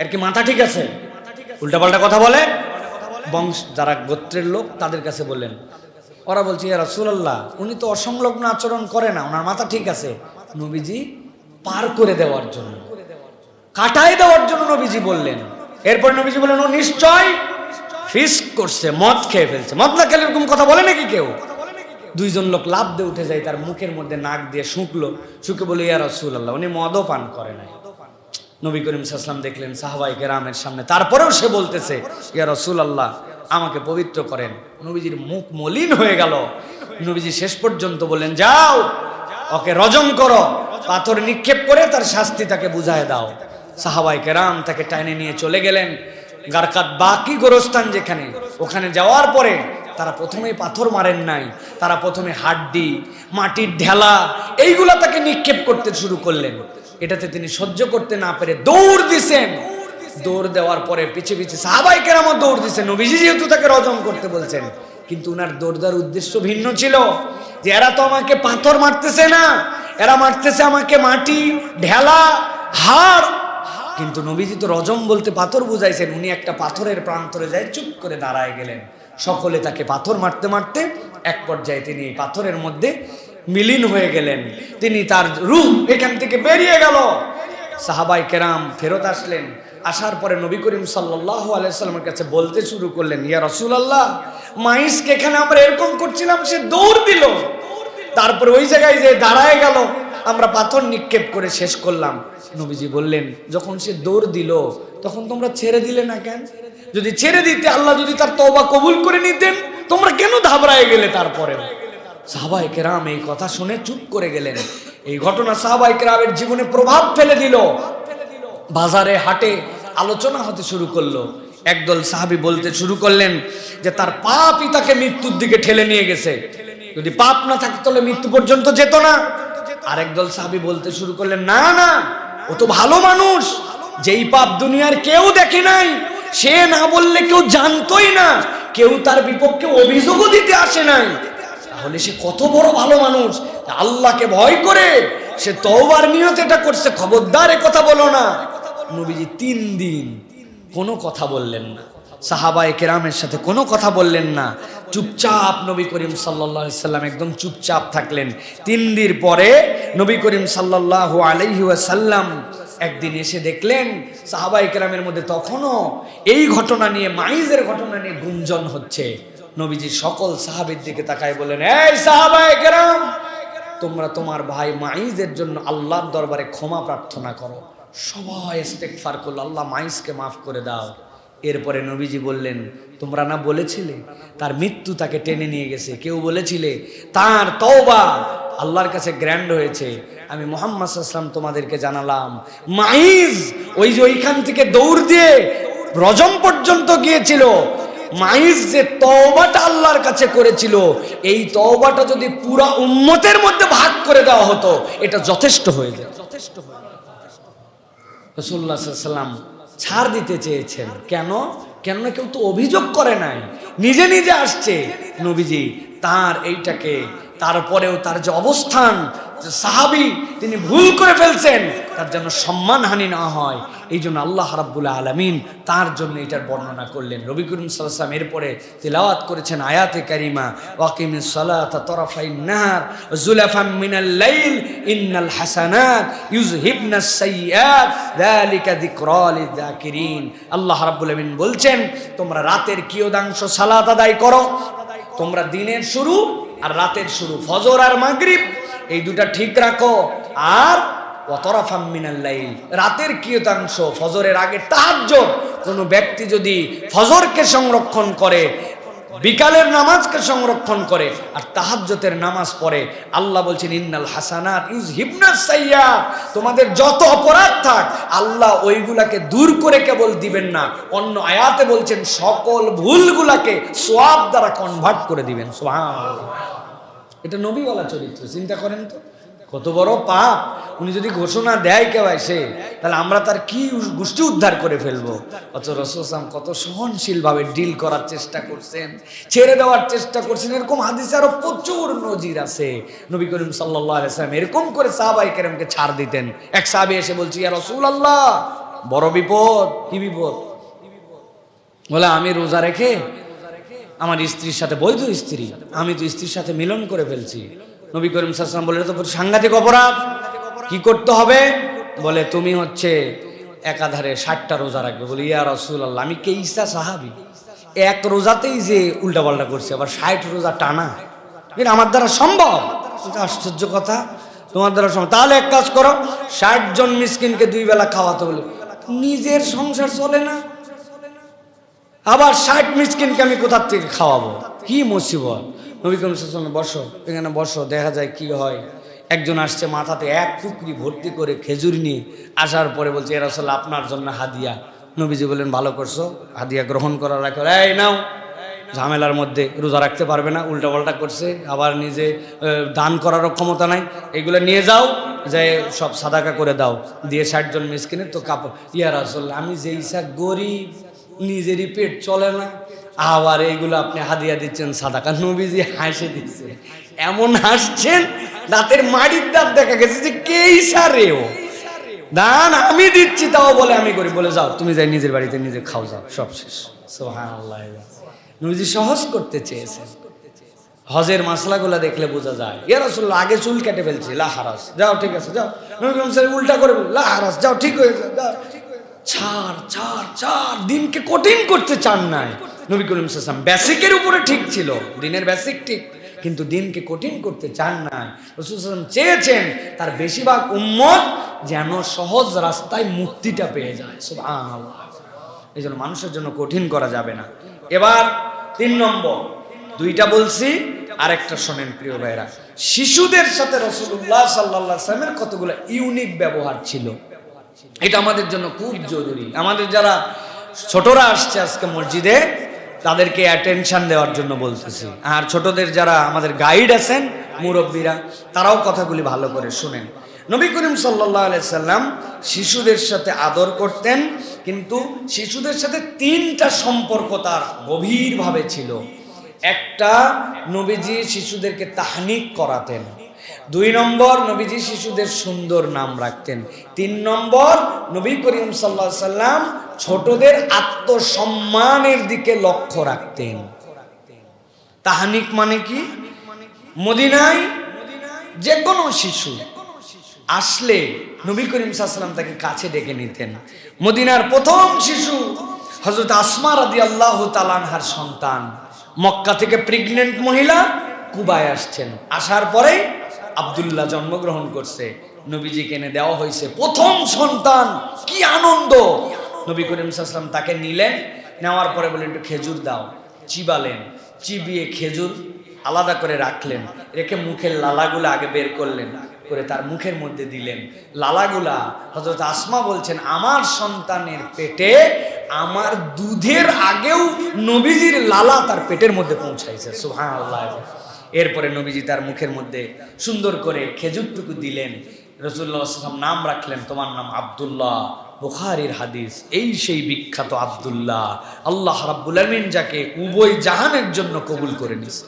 এর কি মাথা ঠিক আছে? উল্টাপাল্টা কথা বলে। বংশ যারা গোত্রের লোক তাদের কাছে বললেন, ওরা বলছে ইয়া রাসূলুল্লাহ, উনি তো অসংলগ্ন আচরণ করে না, ওনার মাথা ঠিক আছে। নবীজি পার করে দেওয়ার জন্য, কাটায় দেওয়ার জন্য নবীজি বললেন। এরপর নবীজি বললেন, ও নিশ্চয় ফিস্ক করছে, মদ খেয়ে ফেলছে। মদ না খেলে এরকম কথা বলে নাকি কেউ? দুইজন লোক লাফ দিয়ে উঠে যায়, তার মুখের মধ্যে নাক দিয়ে শুকলো, শুকে বলে ইয়া রাসূলুল্লাহ, উনি মদও পান করে নাই। নবী করিম সাল্লাল্লাহু আলাইহি ওয়াসাল্লাম দেখলেন সাহাবায়ে কেরামের সামনে, তারপরেও সে বলতেছে ইয়া রাসূলুল্লাহ, আমাকে পবিত্র করেন। নবীজির মুখ মলিন হয়ে গেল। নবীজি শেষ পর্যন্ত বললেন, যাও ওকে রজম করো, পাথর নিক্ষেপ করে তার শাস্তি তাকে বুঝায় দাও। সাহাবায়ে কেরাম তাকে টাইনে নিয়ে চলে গেলেন গারকাত বাকি গোরস্থান যেখানে, ওখানে যাওয়ার পরে তারা প্রথমেই পাথর মারেন নাই, তারা প্রথমে হাড্ডি, মাটির ঢেলা এইগুলা তাকে নিক্ষেপ করতে শুরু করলেন। এটাতে তিনি সহ্য করতে না পেরে দৌড় দিছেন। দৌড় দেওয়ার পরে পিছে পিছে সাহাবায়ে কেরামও দৌড় দিছেন। নবীজি যেহেতু তাকে রজম করতে বলছেন, কিন্তু উনার দৌড় দেওয়ার উদ্দেশ্য ভিন্ন ছিল, যে এরা তো আমাকে পাথর মারতেছে না, এরা মারতেছে আমাকে মাটি, ঢেলা, হাড়। কিন্তু নবীজি তো রজম বলতে পাথর বুঝাইছেন। উনি একটা পাথরের প্রান্তরে যায় চুপ করে দাঁড়ায় গেলেন। সকলে তাকে পাথর মারতে মারতে এক পর্যায়ে তিনি পাথরের মধ্যে মিলিন হয়ে গেলেন। তিনি তার রূহ এখান থেকে বেরিয়ে গেল। সাহাবায়ে কেরাম ফেরত আসলেন। আসার পরে নবী করিম সাল্লাল্লাহু আলাইহি ওয়াসাল্লামের কাছে বলতে শুরু করলেন, ইয়া রাসূলুল্লাহ, মাইসকে এখানে আমরা এরকম করছিলাম, সে দৌড় দিল, তারপরে ওই জায়গায় যে দাঁড়ায় গেল, আমরা পাথর নিক্ষেপ করে শেষ করলাম। নবীজি বললেন, যখন সে দৌড় দিল তখন তোমরা ছেড়ে দিলে না কেন? যদি ছেড়ে দিতে, আল্লাহ যদি তার তওবা কবুল করে নিতেন, তোমরা কেন ঘাবড়ায় গেলে? তারপরে সাহাবায়ে কেরাম এই কথা শুনে চুপ করে গেলেন। এই ঘটনা সাহাবায়ে কেরামের জীবনে প্রভাব ফেলে দিল। বাজারে হাটে আলোচনা হতে শুরু করলো। একদল সাহাবী বলতে শুরু করলেন যে তার পাপই তাকে মৃত্যুর দিকে ঠেলে নিয়ে গেছে, যদি পাপ না থাকতো তাহলে মৃত্যু পর্যন্ত যেত না। আরেকদল সাহাবী বলতে শুরু করলেন, না না, ও তো ভালো মানুষ, যেই পাপ দুনিয়ার কেউ দেখে নাই, সে না বললে কেউ জানতোই না, কেউ তার বিপক্ষে অভিযোগও দিতে আসে নাই, তাহলে সে কত বড় ভালো মানুষ। আল্লাহকে ভয় করে সে তওবার নিয়তে এটা করছে, খবরদার এ কথা বলো না। নবীজি 3 দিন কোনো কথা বললেন না, সাহাবায়ে কেরামের সাথে কোনো কথা বললেন না, চুপচাপ নবী করিম সাল্লাল্লাহু আলাইহি ওয়াসাল্লাম একদম চুপচাপ থাকলেন। 3 দিন পরে নবী করিম সাল্লাল্লাহু আলাইহি ওয়াসাল্লাম একদিন এসে দেখলেন সাহাবায়ে কেরামের মধ্যে তখনও এই ঘটনা নিয়ে, মাইজের ঘটনা নিয়ে গুঞ্জন হচ্ছে। নবীজি সকল সাহাবীর দিকে তাকায় বলেন, এই সাহাবায়ে কেরাম, তোমরা তোমার ভাই মাইজের জন্য আল্লাহর দরবারে ক্ষমা প্রার্থনা করো। সবাই ইস্তেগফার করলো, আল্লাহ মাইজকে মাফ করে দাও। এরপরে নবীজি বললেন, তোমরা না বলেছিলে তার মৃত্যু তাকে টেনে নিয়ে গেছে, কেউ বলেছিলে তার তওবা আল্লাহর কাছে গ্র্যান্ড হয়েছে। আমি মুহাম্মদ সাল্লাল্লাহু আলাইহি ওয়াসাল্লাম তোমাদেরকে জানালাম, মাইজ ওই যে ওইখান থেকে দৌড় দিয়ে রজম পর্যন্ত গিয়েছিল, মাইজ যে তওবাটা আল্লাহর কাছে করেছিল, এই তওবাটা যদি পুরা উম্মতের মধ্যে ভাগ করে দেওয়া হতো, এটা যথেষ্ট হয়ে যায়। রাসূলুল্লাহ সাল্লাল্লাহু আলাইহি ওয়াসাল্লাম ছাড় দিতে চেয়েছেন। কেন? কেননা কেউ তো অভিযোগ করে নাই, নিজে নিজে আসছে। নবীজি তার এইটাকে, তারপরেও তার যে অবস্থান, যে সাহাবী তিনি ভুল করে ফেলছেন, তার যেন সম্মানহানি না হয়, এই জন্য আল্লাহ রাব্বুল আলামিন তার জন্য এটার বর্ণনা করলেন। নবী করিম সাল্লাল্লাহু আলাইহি ওয়াসাল্লাম এরপরে তিলাওয়াত করেছেন আয়াতে কারিমা, ওয়াকিমিস সালাতা তারাফাইন নাহার যুলাফাম মিনাল লাইল ইন্নাল হাসানাত ইউযহিবনাস সাইয়্যাত যালিকা যিকরা লিযাকিরিন। আল্লাহ রাব্বুল আলামিন বলছেন, তোমরা রাতের কিয়দাংশ সালাত আদায় করো, তোমরা দিনের শুরু আর রাতের শুরু, ফজর আর মাগরিব, এই দুটা ঠিক রাখো। আর ওয়াতারাফাম মিনাল লাইল, রাতের কিয়তাংশ, ফজরের আগে তাহাজ্জুদ। কোনো ব্যক্তি যদি ফজরকে সংরক্ষণ করে, বিকালের নামাজকে সংরক্ষণ করে আর তাহাজ্জুদের নামাজ পড়ে, আল্লাহ বলছেন ইন্নাল হাসানাত ইউযহিবনাস সাইয়্যাত, তোমাদের যত অপরাধ থাক আল্লাহ ওইগুলাকে দূর করে কেবল দিবেন না, অন্য আয়াতে বলছেন সকল ভুলগুলাকে সওয়াব দ্বারা কনভার্ট করে দিবেন। সুবহানাল্লাহ। এটা নবীওয়ালা চরিত্র, চিন্তা করেন তো। কত বড় পাপ। উনি যদি ঘোষণা দেয় কেউ এসে, তাহলে আমরা তার কি গোষ্ঠী উদ্ধার করে ফেলবো। অথচ রাসূল সাল্লাল্লাহু আলাইহি ওয়াসাল্লাম কত সহনশীল ভাবে ডিল করার চেষ্টা করছেন, ছেড়ে দেওয়ার চেষ্টা করছেন। এরকম হাদিসে আরো প্রচুর নজির আছে। নবী করিম সাল্লাল্লাহু আলাইহি ওয়াসাল্লাম এরকম করে সাহাবায়ে কেরামকে ছাড় দিতেন। এক সাহাবী এসে বলছে, ইয়া রাসূলুল্লাহ, বড় বিপদ। কি বিপদ? বলে, আমি রোজা রেখে আমার স্ত্রীর সাথে, বৈধ স্ত্রী, আমি তো স্ত্রীর সাথে মিলন করে ফেলছি। নবী করিম সাল্লাল্লাহু আলাইহি ওয়াসাল্লাম বলে, এটা তো সাংঘাতিক অপরাধ, কি করতে হবে? বলে, তুমি হচ্ছে একাধারে 60টা রোজা রাখবে। বলি, ইয়া রাসূলুল্লাহ, আমি কেইসা সাহাবী, এক রোজাতেই যে উল্টাপাল্টা করছে, আবার 60 রোজা টানা, এটা আমার দ্বারা সম্ভব? আশ্চর্য কথা, তোমার দ্বারা সম্ভব? তাহলে এক কাজ করো, 60 জন মিসকিনকে 2 বেলা খাওয়াতে বলে। নিজের সংসার চলে না, আবার 60 মিসকিনকে আমি কোথা থেকে খাওয়াবো? কি মুসিবত। নবী করিম সাল্লাল্লাহু আলাইহি ওয়াসাল্লাম, বসো, এখানে বসো, দেখা যায় কি হয়। একজন আসছে, মাথাতে এক টুকরি ভর্তি করে খেজুর নিয়ে আসার পরে বলছে, ইয়া রাসূলুল্লাহ, আপনার জন্য হাদিয়া। নবীজি বললেন, ভালো করছো, হাদিয়া গ্রহণ করার রাখো। এই নাও। ঝামেলার মধ্যে রোজা রাখতে পারবে না, উল্টাপাল্টা করছে, আবার নিজে দান করারও ক্ষমতা নাই, এগুলো নিয়ে যাও, যে সব সাদাকা করে দাও, দিয়ে 60 জন মিসকিনের তো কাপড়। ইয়া রাসূলুল্লাহ, আমি যে ইসা গরিব, নিজেরই পেট চলে না, আবার এইগুলো আপনি হাদিয়া দিচ্ছেন সাদাকা। নবীজি হাসে দিচ্ছে, এমন হাসছেন দাঁতের মাড়ির দাঁত দেখা গেছে যে কে ইশারেও দান আমি দিচ্ছি, তাও বলে আমি করি। বলে, যাও তুমি যাই নিজের বাড়িতে নিজে খাও, যাও, সব শেষ। সুবহানাল্লাহ। নবীজি সহজ করতে চেয়েছেন। হজের মাসলাগুলা দেখলে বোঝা যায়। ইয়া রাসূলুল্লাহ, আগে চুল কেটে ফেলছি, লা হারাজ, যাও, ঠিক আছে, যাও। নবী করিম সাল্লাল্লাহু আলাইহি ওয়াসাল্লাম উল্টা করে বলে, লা হারাজ, যাও, ঠিক হয়ে যাও, যাও। ছাড়, দিনকে কঠিন করতে চান নাই নবী করিম সাল্লাল্লাহু আলাইহি ওয়াসাল্লাম। বেসিকের উপরে ঠিক ছিল, দিনের বেসিক ঠিক, কিন্তু দিনকে কঠিন করতে চান নাই। রাসূল সাল্লাল্লাহু আলাইহি ওয়াসাল্লাম চেয়েছেন তার বেশিরভাগ উম্মত যেন সহজ রাস্তায় মুক্তিটা পেয়ে যায়। সুবহানাল্লাহ। এই জন্য মানুষের জন্য কঠিন করা যাবে না। এবার 3 নম্বর, 2টা বলছি, আরেকটা শোনেন প্রিয় ভাইরা। শিশুদের সাথে রাসূলুল্লাহ সাল্লাল্লাহু আলাইহি ওয়াসাল্লামের কতগুলো ইউনিক ব্যবহার ছিল, এটা আমাদের জন্য খুব জরুরি। আমাদের যারা ছোটরা আসছে আজকে মসজিদে, তাদেরকে অ্যাটেনশন দেওয়ার জন্য বলতেছি। আর ছোটদের যারা আমাদের গাইড আছেন, মুরব্বীরা, তারাও কথাগুলি ভালো করে শুনেন। নবী করিম সাল্লাল্লাহু আলাইহি সাল্লাম শিশুদের সাথে আদর করতেন, কিন্তু শিশুদের সাথে 3টা সম্পর্ক তার গভীরভাবে ছিল। একটা, নবীজি শিশুদেরকে তাহনিক করাতেন। 2 নম্বর, নবীজি শিশুদের সুন্দর নাম রাখতেন। 3 নম্বর, নবী করিম সাল্লাল্লাহু আলাইহি সাল্লাম ছোটদের আত্মসম্মানের দিকে লক্ষ্য রাখতেন। তাহনিক মানে কি? মদিনায় যে কোনো শিশু আসলে নবী করিম সাল্লাল্লাহু আলাইহি সাল্লাম তাকে কাছে ডেকে নিতেন। মদিনার প্রথম শিশু হযরত আসমা রাদিয়াল্লাহু তাআলা আনহার সন্তান, মক্কা থেকে প্রেগন্যান্ট মহিলা কুবায় আসছেন। আসার পরে আব্দুল্লাহ জন্মগ্রহণ করছে, নবীজিকে এনে দেওয়া হয়েছে প্রথম সন্তান। কি আনন্দ! নবী করিম সাল্লাল্লাহু আলাইহি ওয়াসাল্লাম তাকে নিলেন, নেওয়ার পরে বললেন, একটু খেজুর দাও। চিবালেন, চিবিয়ে খেজুর আলাদা করে রাখলেন, রেখে মুখের লালাগুলা আগে বের করলেন, করে তার মুখের মধ্যে দিলেন। লালাগুলা হযরত আসমা বলছেন, আমার সন্তানের পেটে আমার দুধের আগেও নবীজির লালা তার পেটের মধ্যে পৌঁছাইছে। সুবহানাল্লাহ। এরপরে নবীজি তার মুখের মধ্যে সুন্দর করে খেজুরটুকু দিলেন। রাসূলুল্লাহ সাল্লাল্লাহু আলাইহি ওয়াসাল্লাম নাম রাখলেন, তোমার নাম আব্দুল্লাহ। বুখারীর হাদিস। এই সেই বিখ্যাত আব্দুল্লাহ, আল্লাহ রাব্বুল আলামিন যাকে উভয় জাহানের জন্য কবুল করে নিয়েছে।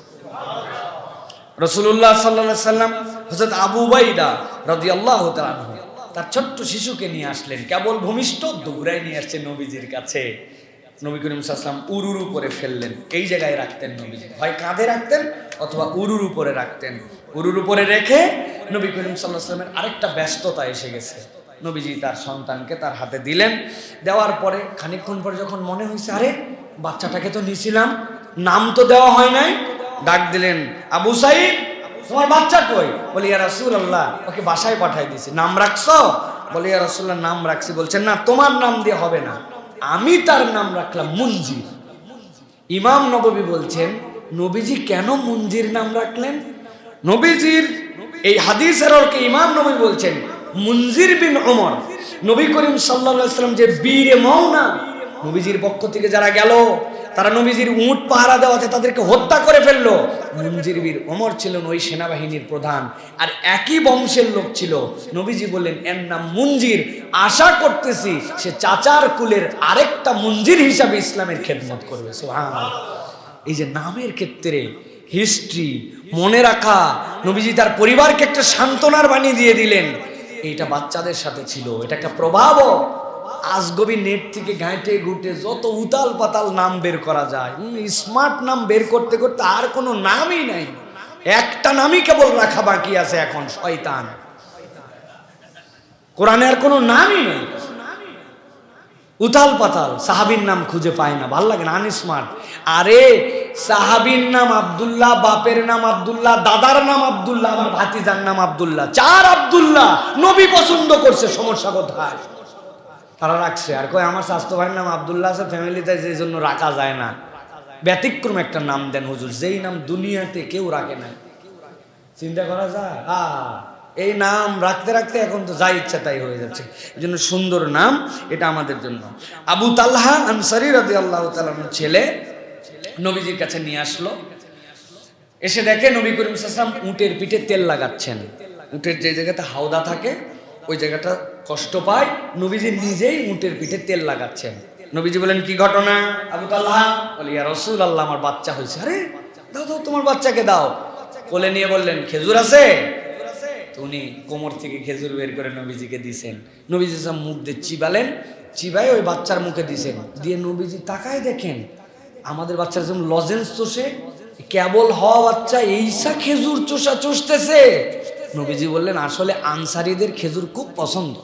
রাসূলুল্লাহ সাল্লাল্লাহু আলাইহি ওয়াসাল্লাম হযরত আবু উবাইদা রাদিয়াল্লাহু তাআলা আনহু তার ছোট্ট শিশুকে নিয়ে আসলেন, কেবল ভূমিষ্ঠ, দৌড়ায় নিয়ে আসছে নবীজির কাছে। নবী করিম সাল্লাল্লাহু আলাইহি ওয়াসাল্লাম উরুর উপরে ফেললেন, এই জায়গায় রাখতেন নবীজি, হয় কাঁধে রাখতেন অথবা উরুর উপরে রাখতেন। উরুর উপরে রেখে নবী করিম সাল্লাল্লাহু আলাইহি ওয়াসাল্লামের আরেকটা ব্যস্ততা এসে গেছে। নবীজি তার সন্তানকে তার হাতে দিলেন। দেওয়ার পরে খানিকক্ষণ পরে যখন মনে হয়েছে, আরে বাচ্চাটাকে তো নিয়েছিলাম, নাম তো দেওয়া হয় নাই, ডাক দিলেন, আবু সাইদ, তোমার বাচ্চা কই? বলি, ইয়া রাসূলুল্লাহ, ওকে বাসায় পাঠাই দিয়েছি। নাম রাখছো? বলি, ইয়া রাসূলুল্লাহ, নাম রাখছি। বলছেন, না, তোমার নাম দিয়ে হবে না, আমি তার নাম রাখলাম মুনজির। ইমাম নববী বলছেন, নবীজি কেন মুনজির নাম রাখলেন? নবীজির এই হাদিসের অর্থে ইমাম নবী বলছেন, মুনজির বিন ওমর, নবী করিম সাল্লাল্লাহু আলাইহি ওয়াসাল্লাম যে বীরে মওনা, নবীজির পক্ষ থেকে যারা গেল তারা নবীজির উট পাহারা দেওয়াতে তাদেরকে হত্যা করে ফেললো। মুনজির বীর ওমর ছিলেন ওই সেনাবাহিনীর প্রধান, আর একই বংশের লোক ছিল। নবীজি বললেন এর নাম মুনজির, আশা করতেছি সে চাচার কুলের আরেকটা মুনজির হিসাবে ইসলামের খেদমত করবে। সুবহানাল্লাহ। এই যে নামের ক্ষেত্রে হিস্ট্রি মনে রাখা, নবীজি তার পরিবারকে একটা সান্ত্বনার বাণী দিয়ে দিলেন, এইটা বাচ্চাদের সাথে ছিল। এটা একটা প্রভাবও। আজগবি নেট থেকে ঘাঁটে ঘুটে যত উতাল পাতাল নাম বের করা যায়, স্মার্ট নাম বের করতে করতে আর কোনো নামই নাই। একটা নামই কেবল রাখা বাকি আছে এখন, শয়তান। কোরআনে আর কোনো নামই নেই। উতাল পাতাল সাহাবীর নাম খুঁজে পায় না, ভাল লাগে না, আনস্মার্ট। আরে সাহাবীর নাম আব্দুল্লাহ, বাপের নাম আব্দুল্লাহ, দাদার নাম আব্দুল্লাহ, আমার ভাতিজার নাম আব্দুল্লাহ, 4 আব্দুল্লাহ। নবী পছন্দ করছে, সমস্যা কোথায়? তারা রাখছে। আর কয় আমার স্বাস্থ্য ভাইয়ের নাম আব্দুল্লাহ আছে ফ্যামিলিতে, যে জন্য রাখা যায় না। ব্যতিক্রম একটা নাম দেন হুজুর, যেই নাম দুনিয়াতে কেউ রাখে না। চিন্তা করা যায়? এই নাম রাখতে রাখতে এখন তো যা ইচ্ছা তাই হয়ে যাচ্ছে। এই জন্য সুন্দর নাম এটা আমাদের জন্য। আবু তালহা আনসারী রাদিয়াল্লাহু তাআলার ছেলে নবীজির কাছে নিয়ে আসলো। এসে দেখে নবী করিম সাল্লাল্লাহু আলাইহি ওয়াসাল্লাম উটের পিঠে তেল লাগাচ্ছেন। উটের যে জায়গাতে হাওদা থাকে ওই জায়গাটা কষ্ট পায়, নবীজি নিজেই উটের পিঠে তেল লাগাচ্ছেন। নবীজি বলেন কি ঘটনা? আবু তালহা বলে ইয়া রাসূলুল্লাহ, আমার বাচ্চা হয়েছে। আরে দাও দাও, তোমার বাচ্চাকে দাও। কোলে নিয়ে বললেন খেজুর আছে? উনি কোমর থেকে খেজুর বের করে নবীজিকে দিছেন। নবীজি মুখ দিয়ে চিবালেন, চিবাই ওই বাচ্চার মুখে দিছেন। দিয়ে নবীজি তাকায় দেখেন আমাদের বাচ্চার যেমন লজেন্স চষে, কেবল হওয়া বাচ্চা এইসা খেজুর চোষা চষতেছে। নবীজি বললেন আসলে আনসারীদের খেজুর খুব পছন্দ।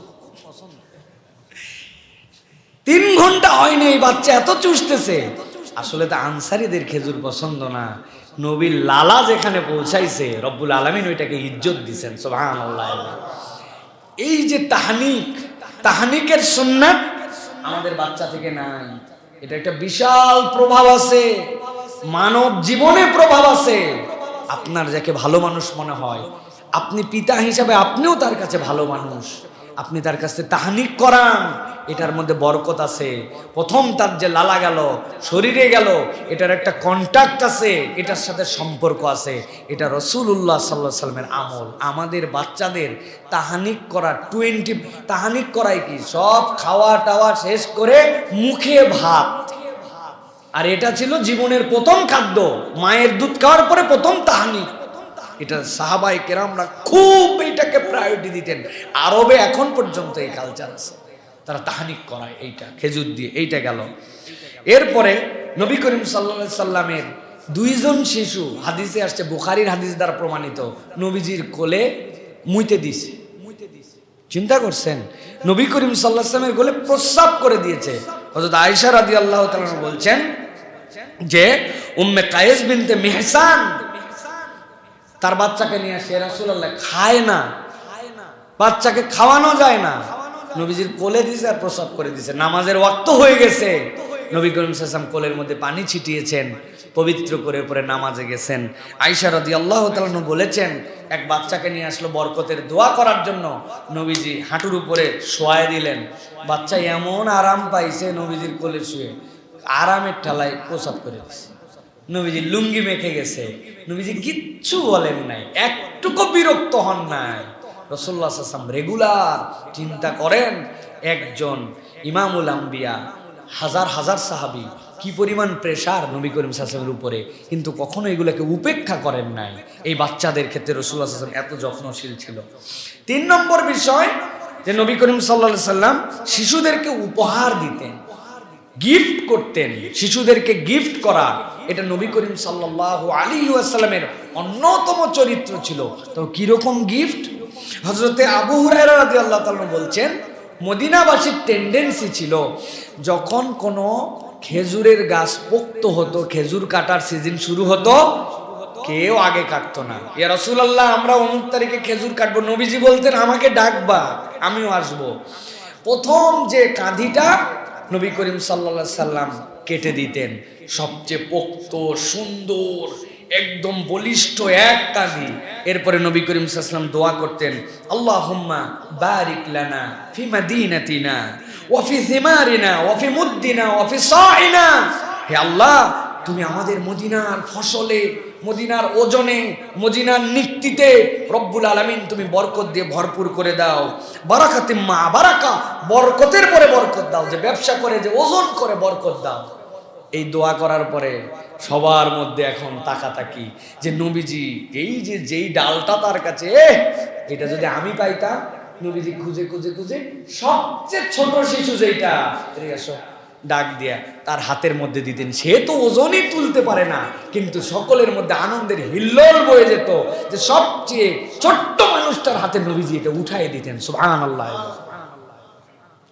3 ঘন্টা হয়নি এই বাচ্চা এত চুষতেছে। আসলে তো আনসারীদের খেজুর পছন্দ না, নবীর লালা যেখানে পৌঁছাইছে রব্বুল আলামিন ওইটাকে ইজ্জত দিছেন। সুবহানাল্লাহ। এই যে তাহনিকের সুন্নাত আমাদের বাচ্চা থেকে নাই, এটা একটা বিশাল প্রভাব আছে, মানব জীবনে প্রভাব আছে। আপনার যাকে ভালো মানুষ মনে হয়, আপনি পিতা হিসাবে আপনিও তার কাছে ভালো মানুষ, আপনি তার কাছে তাহনিক করান, এটার মধ্যে বরকত আছে। প্রথম তার যে লালা গেল, শরীরে গেল, এটার একটা কন্টাক্ট আছে, এটার সাথে সম্পর্ক আছে। এটা রাসূলুল্লাহ সাল্লাল্লাহু আলাইহি ওয়াসাল্লামের আমল। আমাদের বাচ্চাদের তাহনিক করা, তাহনিক করাই কি, সব খাওয়া টাওয়া শেষ করে মুখে ভাত। আর এটা ছিল জীবনের প্রথম খাদ্য, মায়ের দুধ খাওয়ার পরে প্রথম তাহনিক। এটা সাহাবায়ে কেরামরা খুব এটাকে প্রায়োরিটি দিতেন। আরবে এখন পর্যন্ত এই কালচার আছে, তারা তাহনিক করায় এইটা খেজুর দিয়ে। এইটা গেল। এরপরে নবী করিম সাল্লাল্লাহু আলাইহি সাল্লামের 2 জন শিশু, হাদিসে আসছে, বুখারীর হাদিস দ্বারা প্রমাণিত, নবীজির কোলে মুইতে দিছে। চিন্তা করছেন, নবী করিম সাল্লাল্লাহু আলাইহি সাল্লামের কোলে প্রস্রাব করে দিয়েছে। হযরত আয়েশা রাদিয়াল্লাহু তাআলা বলছেন যে উম্মে কায়েস বিনতে মিহসান তার বাচ্চাকে নিয়ে আসে, রাসূলুল্লাহ খায় না, বাচ্চাকে খাওয়ানো যায় না, নবীজির কোলে দিয়েছে আর প্রস্রাব করে দিয়েছে। নামাজের ওয়াক্ত হয়ে গেছে, নবী করিম সাল্লাল্লাহু আলাইহি ওয়াসাল্লাম কোলের মধ্যে পানি ছিটিয়েছেন, পবিত্র করে পরে নামাজে গেছেন। আয়েশা রাদিয়াল্লাহু তাআলা বলেছেন এক বাচ্চাকে নিয়ে আসলো বরকতের দোয়া করার জন্য, নবীজি হাঁটুর উপরে শোয়ায় দিলেন। বাচ্চা এমন আরাম পাইছে নবীজির কোলে শুয়ে, আরামের ঠালায় প্রস্রাব করে দিয়েছে। নবীজি লুঙ্গি মেখে গেছে, নবীজি কিচ্ছু বলেন নাই, একটুকু বিরক্ত হন নাই। রাসূলুল্লাহ সাল্লাল্লাহু আলাইহি ওয়াসাল্লাম রেগুলার। চিন্তা করেন একজন ইমামুল আম্বিয়া, হাজার হাজার সাহাবী, কি পরিমাণ প্রেশার নবী করিম সাল্লাল্লাহু আলাইহি ওয়াসাল্লামের উপরে, কিন্তু কখনো এগুলোকে উপেক্ষা করেন নাই। এই বাচ্চাদের ক্ষেত্রে রাসূলুল্লাহ সাল্লাল্লাহু আলাইহি ওয়াসাল্লাম এত যত্নশীল ছিল। 3 নম্বর বিষয় যে নবী করিম সাল্লাল্লাহু আলাইহি ওয়াসাল্লাম শিশুদেরকে উপহার দিতেন, গিফট করতেন। শিশুদেরকে গিফট করা এটা নবী করিম সাল্লাল্লাহু আলাইহি ওয়াসাল্লামের অন্যতম চরিত্র ছিল। তো কিরকম গিফট? হযরতে আবু হুরায়রা রাদিয়াল্লাহু তাআলা বলছেন মদিনাবাসীর টেন্ডেন্সি ছিল যখন কোনো খেজুরের গাছ পোক্ত হতো, খেজুর কাটার সিজন শুরু হতো, কেউ আগে কাটতো না। ইয়া রাসূলুল্লাহ আমরা অমুক তারিখে খেজুর কাটবো, নবীজি বলতেন আমাকে ডাকবা, আমিও আসবো। প্রথম যে কাঁধিটা নবী করিম সাল্লাল্লাহু আলাইহি সাল্লাম কেটে দিতেন, সবচেয়ে পোক্ত সুন্দর একদম বলিষ্ঠ এক কাঁধি। এরপরে নবী করিম সাল্লাল্লাহু আলাইহি ওয়াসাল্লাম দোয়া করতেন, আল্লাহুম্মা বারিক লানা ফি মাদিনাতিনা ওয়া ফি সিমারিনা ওয়া ফি মুদ্দিনা ওয়া ফি সাইনা। হে আল্লাহ, তুমি আমাদের মদিনার ফসলে, মদিনার ওজনে, মদিনার নিক্তিতে রব্বুল আলামিন তুমি বরকত দিয়ে ভরপুর করে দাও। বারাকাতিম মা বারাকা, বরকতের পরে বরকত দাও, যে ব্যবসা করে, যে ওজন করে বরকত দাও। এই দোয়া করার পরে সবার মধ্যে এখন তাকাতাকি, যে নবীজি এই যে যেই ডালটা তার কাছে, এটা যদি আমি পাইতাম। নবীজি খুঁজে খুঁজে খুঁজে সবচেয়ে ছোট শিশু যেটা, ডাক দিয়া তার হাতের মধ্যে দিতেন। সে তো ওজনই তুলতে পারে না, কিন্তু সকলের মধ্যে আনন্দের হিল্লোল বয়ে যেত যে সবচেয়ে ছোট্ট মানুষটার হাতে নবীজি এটা উঠাই দিতেন। সুবহানাল্লাহ।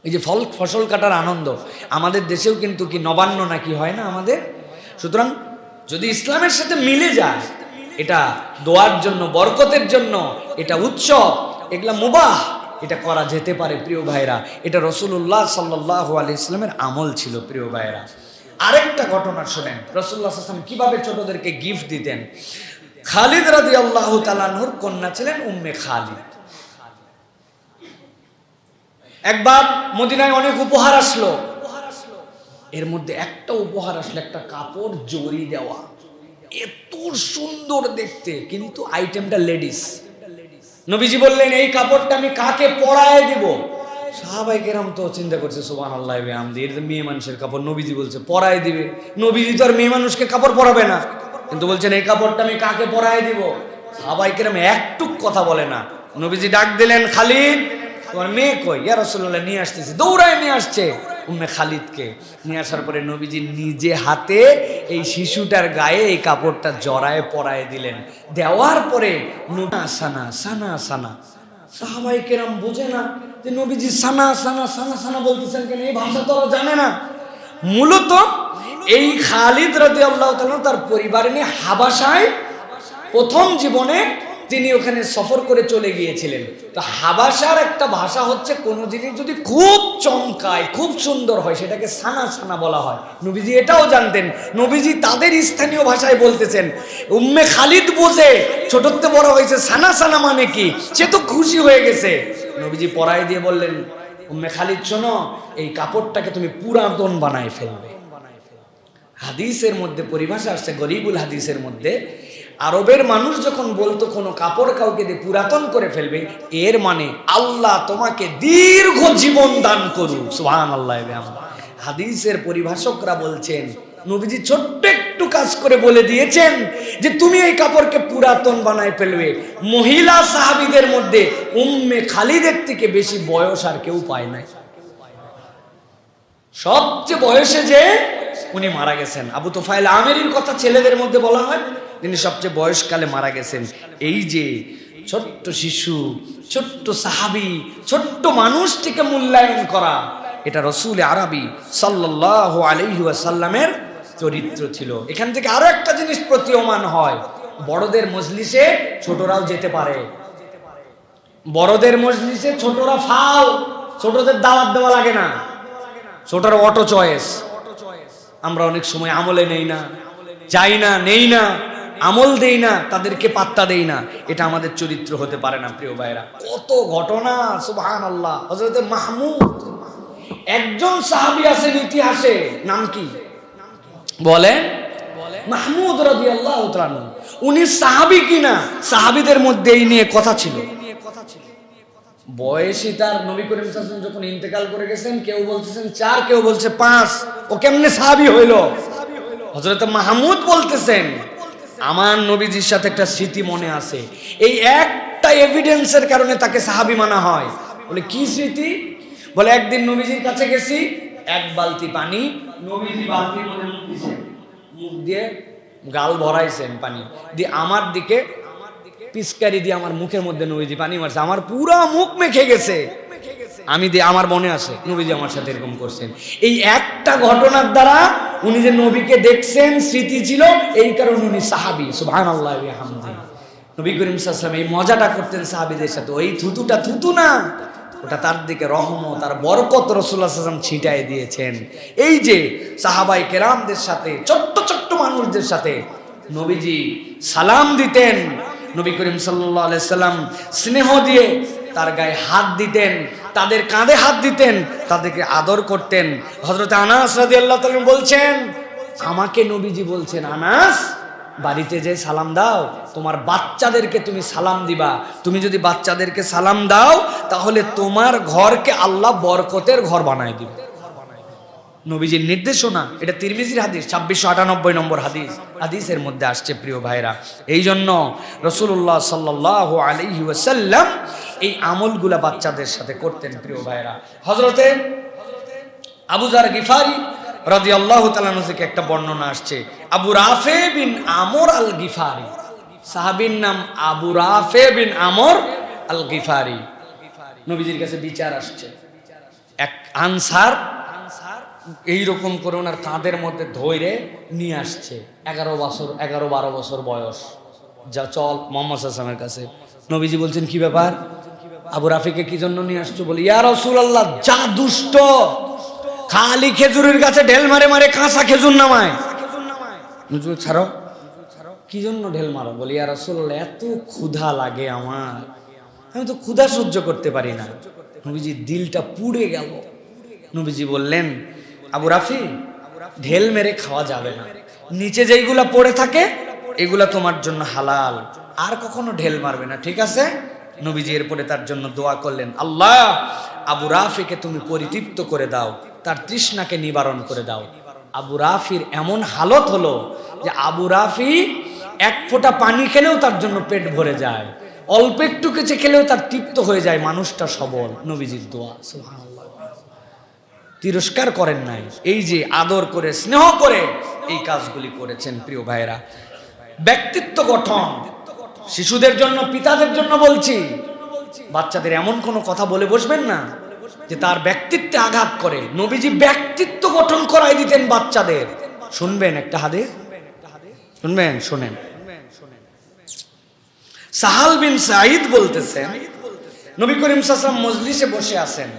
এই যে ফসল কাটার আনন্দ আমাদের দেশেও কিন্তু কি নবান্ন নাকি হয় না আমাদের। সুতরাং যদি ইসলামের সাথে মিলে যায়, এটা দোয়ার জন্য, বরকতের জন্য, এটা উৎসব, এগুলা মুবাহ, এটা করা যেতে পারে প্রিয় ভাইরা। এটা রাসূলুল্লাহ সাল্লাল্লাহু আলাইহি ওয়াসাল্লামের আমল ছিল প্রিয় ভাইরা। আরেকটা ঘটনা শুনেন, রাসূলুল্লাহ সাল্লাল্লাহু আলাইহি ওয়াসাল্লাম কিভাবে ছোটদেরকে গিফট দিতেন। খালিদ রাদিয়াল্লাহু তাআলা আনহুর কন্যা ছিলেন উম্মে খালিদ। একবার মদিনায় অনেক উপহার আসলো, এর মধ্যে একটা উপহার আসলো, একটা কাপড় জড়ি দেওয়া, এত সুন্দর দেখতে, কিন্তু আইটেমটা লেডিস। নবীজি বললেন, এই কাপড়টা আমি কাকে পরায় দিব? সাহাবায়ে কেরাম তো চিন্তা করছে, সুবহানাল্লাহি ওয়া বিহামদিহি, এটা মেয়ে মানুষের কাপড়, নবীজি বলছে পরায় দিবে। নবীজি তো আর মেয়ে মানুষকে কাপড় পরাবে না, কিন্তু বলছেন এই কাপড়টা আমি কাকে পরায় দিব? সাহাবায়ে কেরাম একটুক কথা বলে না। নবীজি ডাক দিলেন, খালিদ তোমার মেয়ে কই? ইয়া রাসূলুল্লাহ, নিয়ে আসতেছি। দৌড়ায় নিয়ে আসছে উম্মে খালিদকে। নিয়ে আসার পরে নবীজি নিজে হাতে এই শিশুটার গায়ে এই কাপড়টা জড়ায় পরায় দিলেন। দেওয়ার পরে সানা সানা সানা, সাহাবায়ে কেরাম বোঝে না যে নবীজি সানা সানা সানা সানা বলতেছেন কেন, এই ভাষা তো জানে না। মূলত এই খালিদ রাদিয়াল্লাহু তাআলা তার পরিবার নিয়ে হাবাসায় প্রথম জীবনে তিনি ওখানে সফর করে চলে গিয়েছিলেন। তো হাবাসার একটা ভাষা হচ্ছে, কোন জিনিস যদি খুব চমকায়, খুব সুন্দর হয়, সেটাকে সানা সানা বলা হয়। নবীজি এটাও জানতেন, নবীজি তাদের স্থানীয় ভাষায় বলতেছেন। উম্মে খালিদ বোঝে, ছোটতে বড় হয়েছে, সানা সানা মানে কি, সে তো খুশি হয়ে গেছে। নবীজি পরায় দিয়ে বললেন, উম্মে খালিদ শোনো, এই কাপড়টাকে তুমি পুরাতন বানায় ফেলবে। হাদিসের মধ্যে পরিভাষা আসছে, গরিবুল হাদিসের মধ্যে, আরবের মানুষ যখন বলতো কোনো কাপড় কাউকে দিয়ে পুরাতন করে ফেলবে, এর মানে আল্লাহ তোমাকে দীর্ঘ জীবন দান করুক। সুবহানাল্লাহ। হাদিসের পরিভাষকরা বলছেন, নবীজি ছোট্ট একটু কাজ করে বলে দিয়েছেন যে তুমি এই কাপড়কে পুরাতন বানায় ফেলবে। মহিলা সাহাবীদের মধ্যে উম্মে খালিদের থেকে বেশি বয়স আর কেউ পায় নাই। সবচেয়ে বয়সে যে উনি মারা গেছেন, আবু তুফাইল আমেরির কথা ছেলেদের মধ্যে বলা হয়, তিনি সবচেয়ে বয়সকালে মারা গেছেন। এই যে ছোট্ট শিশু, ছোট্ট সাহাবী, ছোট্ট মানুষটিকে মূল্যায়ন করা, এটা রাসূল আরবি সাল্লাল্লাহু আলাইহি ওয়াসাল্লামের চরিত্র ছিল। এখান থেকে আরো একটা জিনিস প্রতীয়মান হয়, বড়দের মজলিসে ছোটরাও যেতে পারে। বড়দের মজলিসে ছোটরা ফাও, ছোটদের দাওয়াত দেওয়া লাগে না, ছোটরা অটো চয়েস। আমরা অনেক সময় আমলে নেই না, যাই না, নেই না, আমল দেই না, তাদেরকে পাত্তা দেই না। এটা আমাদের চরিত্র হতে পারে না প্রিয় ভাইরা। কত ঘটনা, সুবহানাল্লাহ। হযরত মাহমুদ, একজন সাহাবী আছেন ইতিহাসে, নাম কি বলেন? মাহমুদ রাদিয়াল্লাহু তাআলা। উনি সাহাবী কিনা, সাহাবীদের মধ্যে এই নিয়ে কথা ছিল। বয়সী তার নবী করিম সাল্লাল্লাহু আলাইহি ওয়াসাল্লাম যখন ইন্তেকাল করে গেছেন, কেউ বলতেছেন 4, কেউ বলছে 5, ও কেমনে সাহাবী হইল? হযরত মাহমুদ বলতেছেন, আমার নবীজির সাথে একটা স্মৃতি মনে আছে, এই একটা এভিডেন্সের কারণে তাকে সাহাবী মানা হয়। বলে কি স্মৃতি? বলে একদিন নবীজির কাছে গেছি, এক বালতি পানি, নবীজি বালতির মধ্যে মুখ দিয়েছেন, মুখ দিয়ে গাল ভরাইছেন পানি দিয়ে, আমার দিকে পিচকারি দিয়ে আমার মুখের মধ্যে নবীজি পানি মারছে, আমার পুরো মুখ মেখে গেছে। আমি দিয়ে আমার মনে আছে নবীজি আমার সাথে এরকম করছেন। এই একটা ঘটনার দ্বারা উনি যে নবীকে দেখছেন, স্মৃতি ছিল, এই কারণে উনি সাহাবী। সুবহানাল্লাহি ওয়া বিহামদিহি। নবী করিম সাল্লাল্লাহু আলাইহি ওয়াসাল্লাম এই মজাটা করতেন সাহাবীদের সাথে। ওই থুতুটা থুতু না, ওটা তার দিকে রহমত আর বরকত রাসূলুল্লাহ সাল্লাল্লাহু আলাইহি ওয়াসাল্লাম ছিটায় দিয়েছেন। এই যে সাহাবায়ে কেরামদের সাথে, ছোট্ট ছোট্ট মানুষদের সাথে নবীজি সালাম দিতেন। নবী করিম সাল্লাল্লাহু আলাইহি ওয়াসাল্লাম স্নেহ দিয়ে তার গায়ে হাত দিতেন, তাদের কাঁধে হাত দিতেন, তাদেরকে আদর করতেন। হযরত আনাস রাদিয়াল্লাহু তাআলা বলছেন, আমাকে নবীজি বলছেন, আনাস বাড়িতে যে সালাম দাও, তোমার বাচ্চাদেরকে তুমি সালাম দিবা। তুমি যদি বাচ্চাদেরকে সালাম দাও তাহলে তোমার ঘরকে আল্লাহ বরকতের ঘর বানায় দিবে। নবীজির নির্দেশনা, এটা তিরমিজির হাদিস 2698 নম্বর হাদিস। হাদিসের মধ্যে আসছে প্রিয় ভাইরা। এই জন্য রাসূলুল্লাহ সাল্লাল্লাহু আলাইহি ওয়াসাল্লাম এই আমলগুলা বাচ্চাদের সাথে করতেন প্রিয় ভাইরা। হযরতে আবু যার গিফারি রাদিয়াল্লাহু তাআলা আনহু থেকে একটা বর্ণনা আসছে, আবু রাফে বিন আমর আল গিফারি, সাহাবীর নাম আবু রাফে বিন আমর আল গিফারি। নবীজির কাছে বিচার আসছে, এক আনসার এইরকম করে ওনার কাঁধের মধ্যে ধরে নিয়ে আসছে, 11-12 বছর বয়স। যা চল মুহাম্মদ সাল্লাল্লাহু আলাইহি ওয়াসাল্লামের কাছে। নবীজি বলছেন, কি ব্যাপার, আবু রাফিকে কি জন্য নিয়ে আসছো? বলি, ইয়া রাসূলুল্লাহ, যা দুষ্ট, খালি খেজুরের গাছে ঢেল মারে মারে কাঁচা খেজুর নামায়। ছাড়ো, কি জন্য ঢেল মারো? বলি, ইয়া রাসূলুল্লাহ, এত ক্ষুধা লাগে আমার, আমি তো ক্ষুধা সহ্য করতে পারি না। নবীজির দিলটা পুড়ে গেল। নবীজি বললেন, আবু রাফি, ঢেল মেরে খাওয়া যাবে না, নিচে যেইগুলা পড়ে থাকে এগুলা তোমার জন্য হালাল, আর কখনো ঢেল মারবে না, ঠিক আছে? নবীজি এরপরে তার জন্য দোয়া করলেন, আল্লাহ, আবু রাফিকে তুমি পরিতৃপ্ত করে দাও, তার তৃষ্ণাকে নিবারণ করে দাও। আবু রাফির এমন হালত হলো যে আবু রাফি এক ফোঁটা পানি খেলেও তার জন্য পেট ভরে যায়, অল্প একটু কিছু খেলেও তার তৃপ্ত হয়ে যায়, মানুষটা সবল। নবীজির দোয়া, সুবহানাল্লাহ। তিরস্কার করেন নাই, এই যে আদর করে স্নেহ করে এই কাজগুলি করেছেন প্রিয় ভাইরা। ব্যক্তিত্ব গঠন, শিশুদের জন্য, পিতাদের জন্য বলছি, বাচ্চাদের এমন কোনো কথা বলে বসবেন না যে তার ব্যক্তিত্বে আঘাত করে। নবীজি ব্যক্তিত্ব গঠন করাই দিতেন বাচ্চাদের। শুনবেন একটা হাদিস, শুনবেন, শুনেন। সাহাল বিন সাঈদ বলতেছেন, নবী করিম সাল্লাল্লাহু আলাইহি ওয়াসাল্লাম মজলিসে বসে আছেন,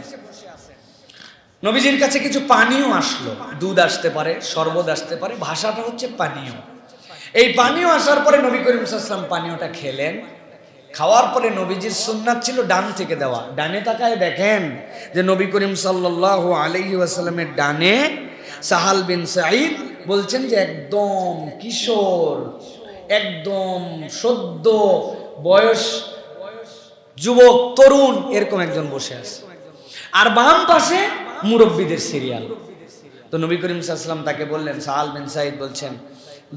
নবীজির কাছে কিছু পানীয় আসলো, দুধ আসতে পারে, শরবত আসতে পারে, ভাষাটা হচ্ছে পানীয়। এই পানীয় আসার পরে নবী করিম সাল্লাল্লাহু আলাইহি ওয়াসাল্লাম পানীয়টা খেলেন। খাওয়ার পরে নবীজির সুন্নাত ছিল ডান থেকে দেওয়া। ডানে তাকায় দেখেন যে নবী করিম সাল্লাল্লাহু আলাইহি ওয়াসাল্লামের ডানে সাহাল বিন সাঈদ বলছেন যে একদম কিশোর, একদম সদ্য বয়স, যুবক, তরুণ, এরকম একজন বসে আছে, আর বাম পাশে মুরব্বীদের সিরিয়াল। তো নবী করিম সাল্লাল্লাহু আলাইহি ওয়াসাল্লাম তাকে বললেন, সাহাল বিন সাঈদ বলছেন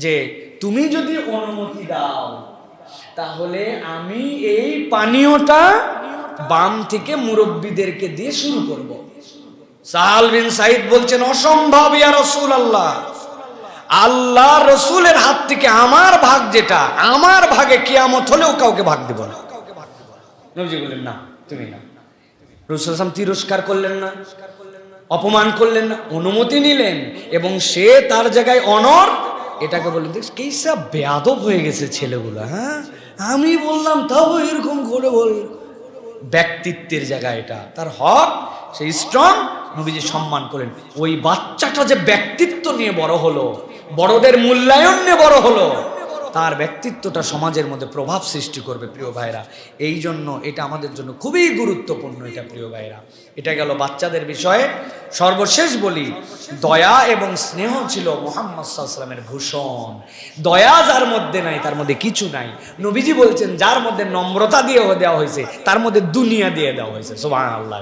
যে তুমি যদি অনুমতি দাও তাহলে আমি এই পানীয়টা বাম থেকে মুরব্বীদেরকে দিয়ে শুরু করব। সাহাল বিন সাঈদ বলছেন, অসম্ভব ইয়া রাসূলুল্লাহ, আল্লাহ রসুলের হাত থেকে আমার ভাগ, যেটা আমার ভাগে কিয়ামত হলেও কাউকে ভাগ দেব না। নবীজি বললেন, না, তুমি না। রাসূল সাল্লাল্লাহু আলাইহি ওয়াসাল্লাম তিরস্কার করলেন না, অপমান করলেন না, অনুমতি নিলেন, এবং সে তার জায়গায় অনর। এটাকে বললেন, দেখ কেসা বেয়াদব হয়ে গেছে ছেলেগুলো, হ্যাঁ, আমি বললাম তাও এরকম করে বল। ব্যক্তিত্বের জায়গা, এটা তার হক, সে স্ট্রং। নবীজি সম্মান করেন। ওই বাচ্চাটা যে ব্যক্তিত্ব নিয়ে বড় হলো, বড়দের মূল্যায়ন নিয়ে বড় হলো, তার ব্যক্তিত্বটা সমাজের মধ্যে প্রভাব সৃষ্টি করবে প্রিয় ভাইরা। এই জন্য এটা আমাদের জন্য খুবই গুরুত্বপূর্ণ, এটা প্রিয় ভাইরা। এটা গেল বাচ্চাদের বিষয়ে। সর্বশেষ বলি, দয়া এবং স্নেহ ছিল মুহাম্মদ সাল্লাল্লাহু আলাইহি ওয়াসাল্লামের ভূষণ। দয়া যার মধ্যে নাই তার মধ্যে কিছু নাই। নবীজি বলছেন, যার মধ্যে নম্রতা দিয়ে দেওয়া হয়েছে তার মধ্যে দুনিয়া দিয়ে দেওয়া হয়েছে। সুবহানাল্লাহ।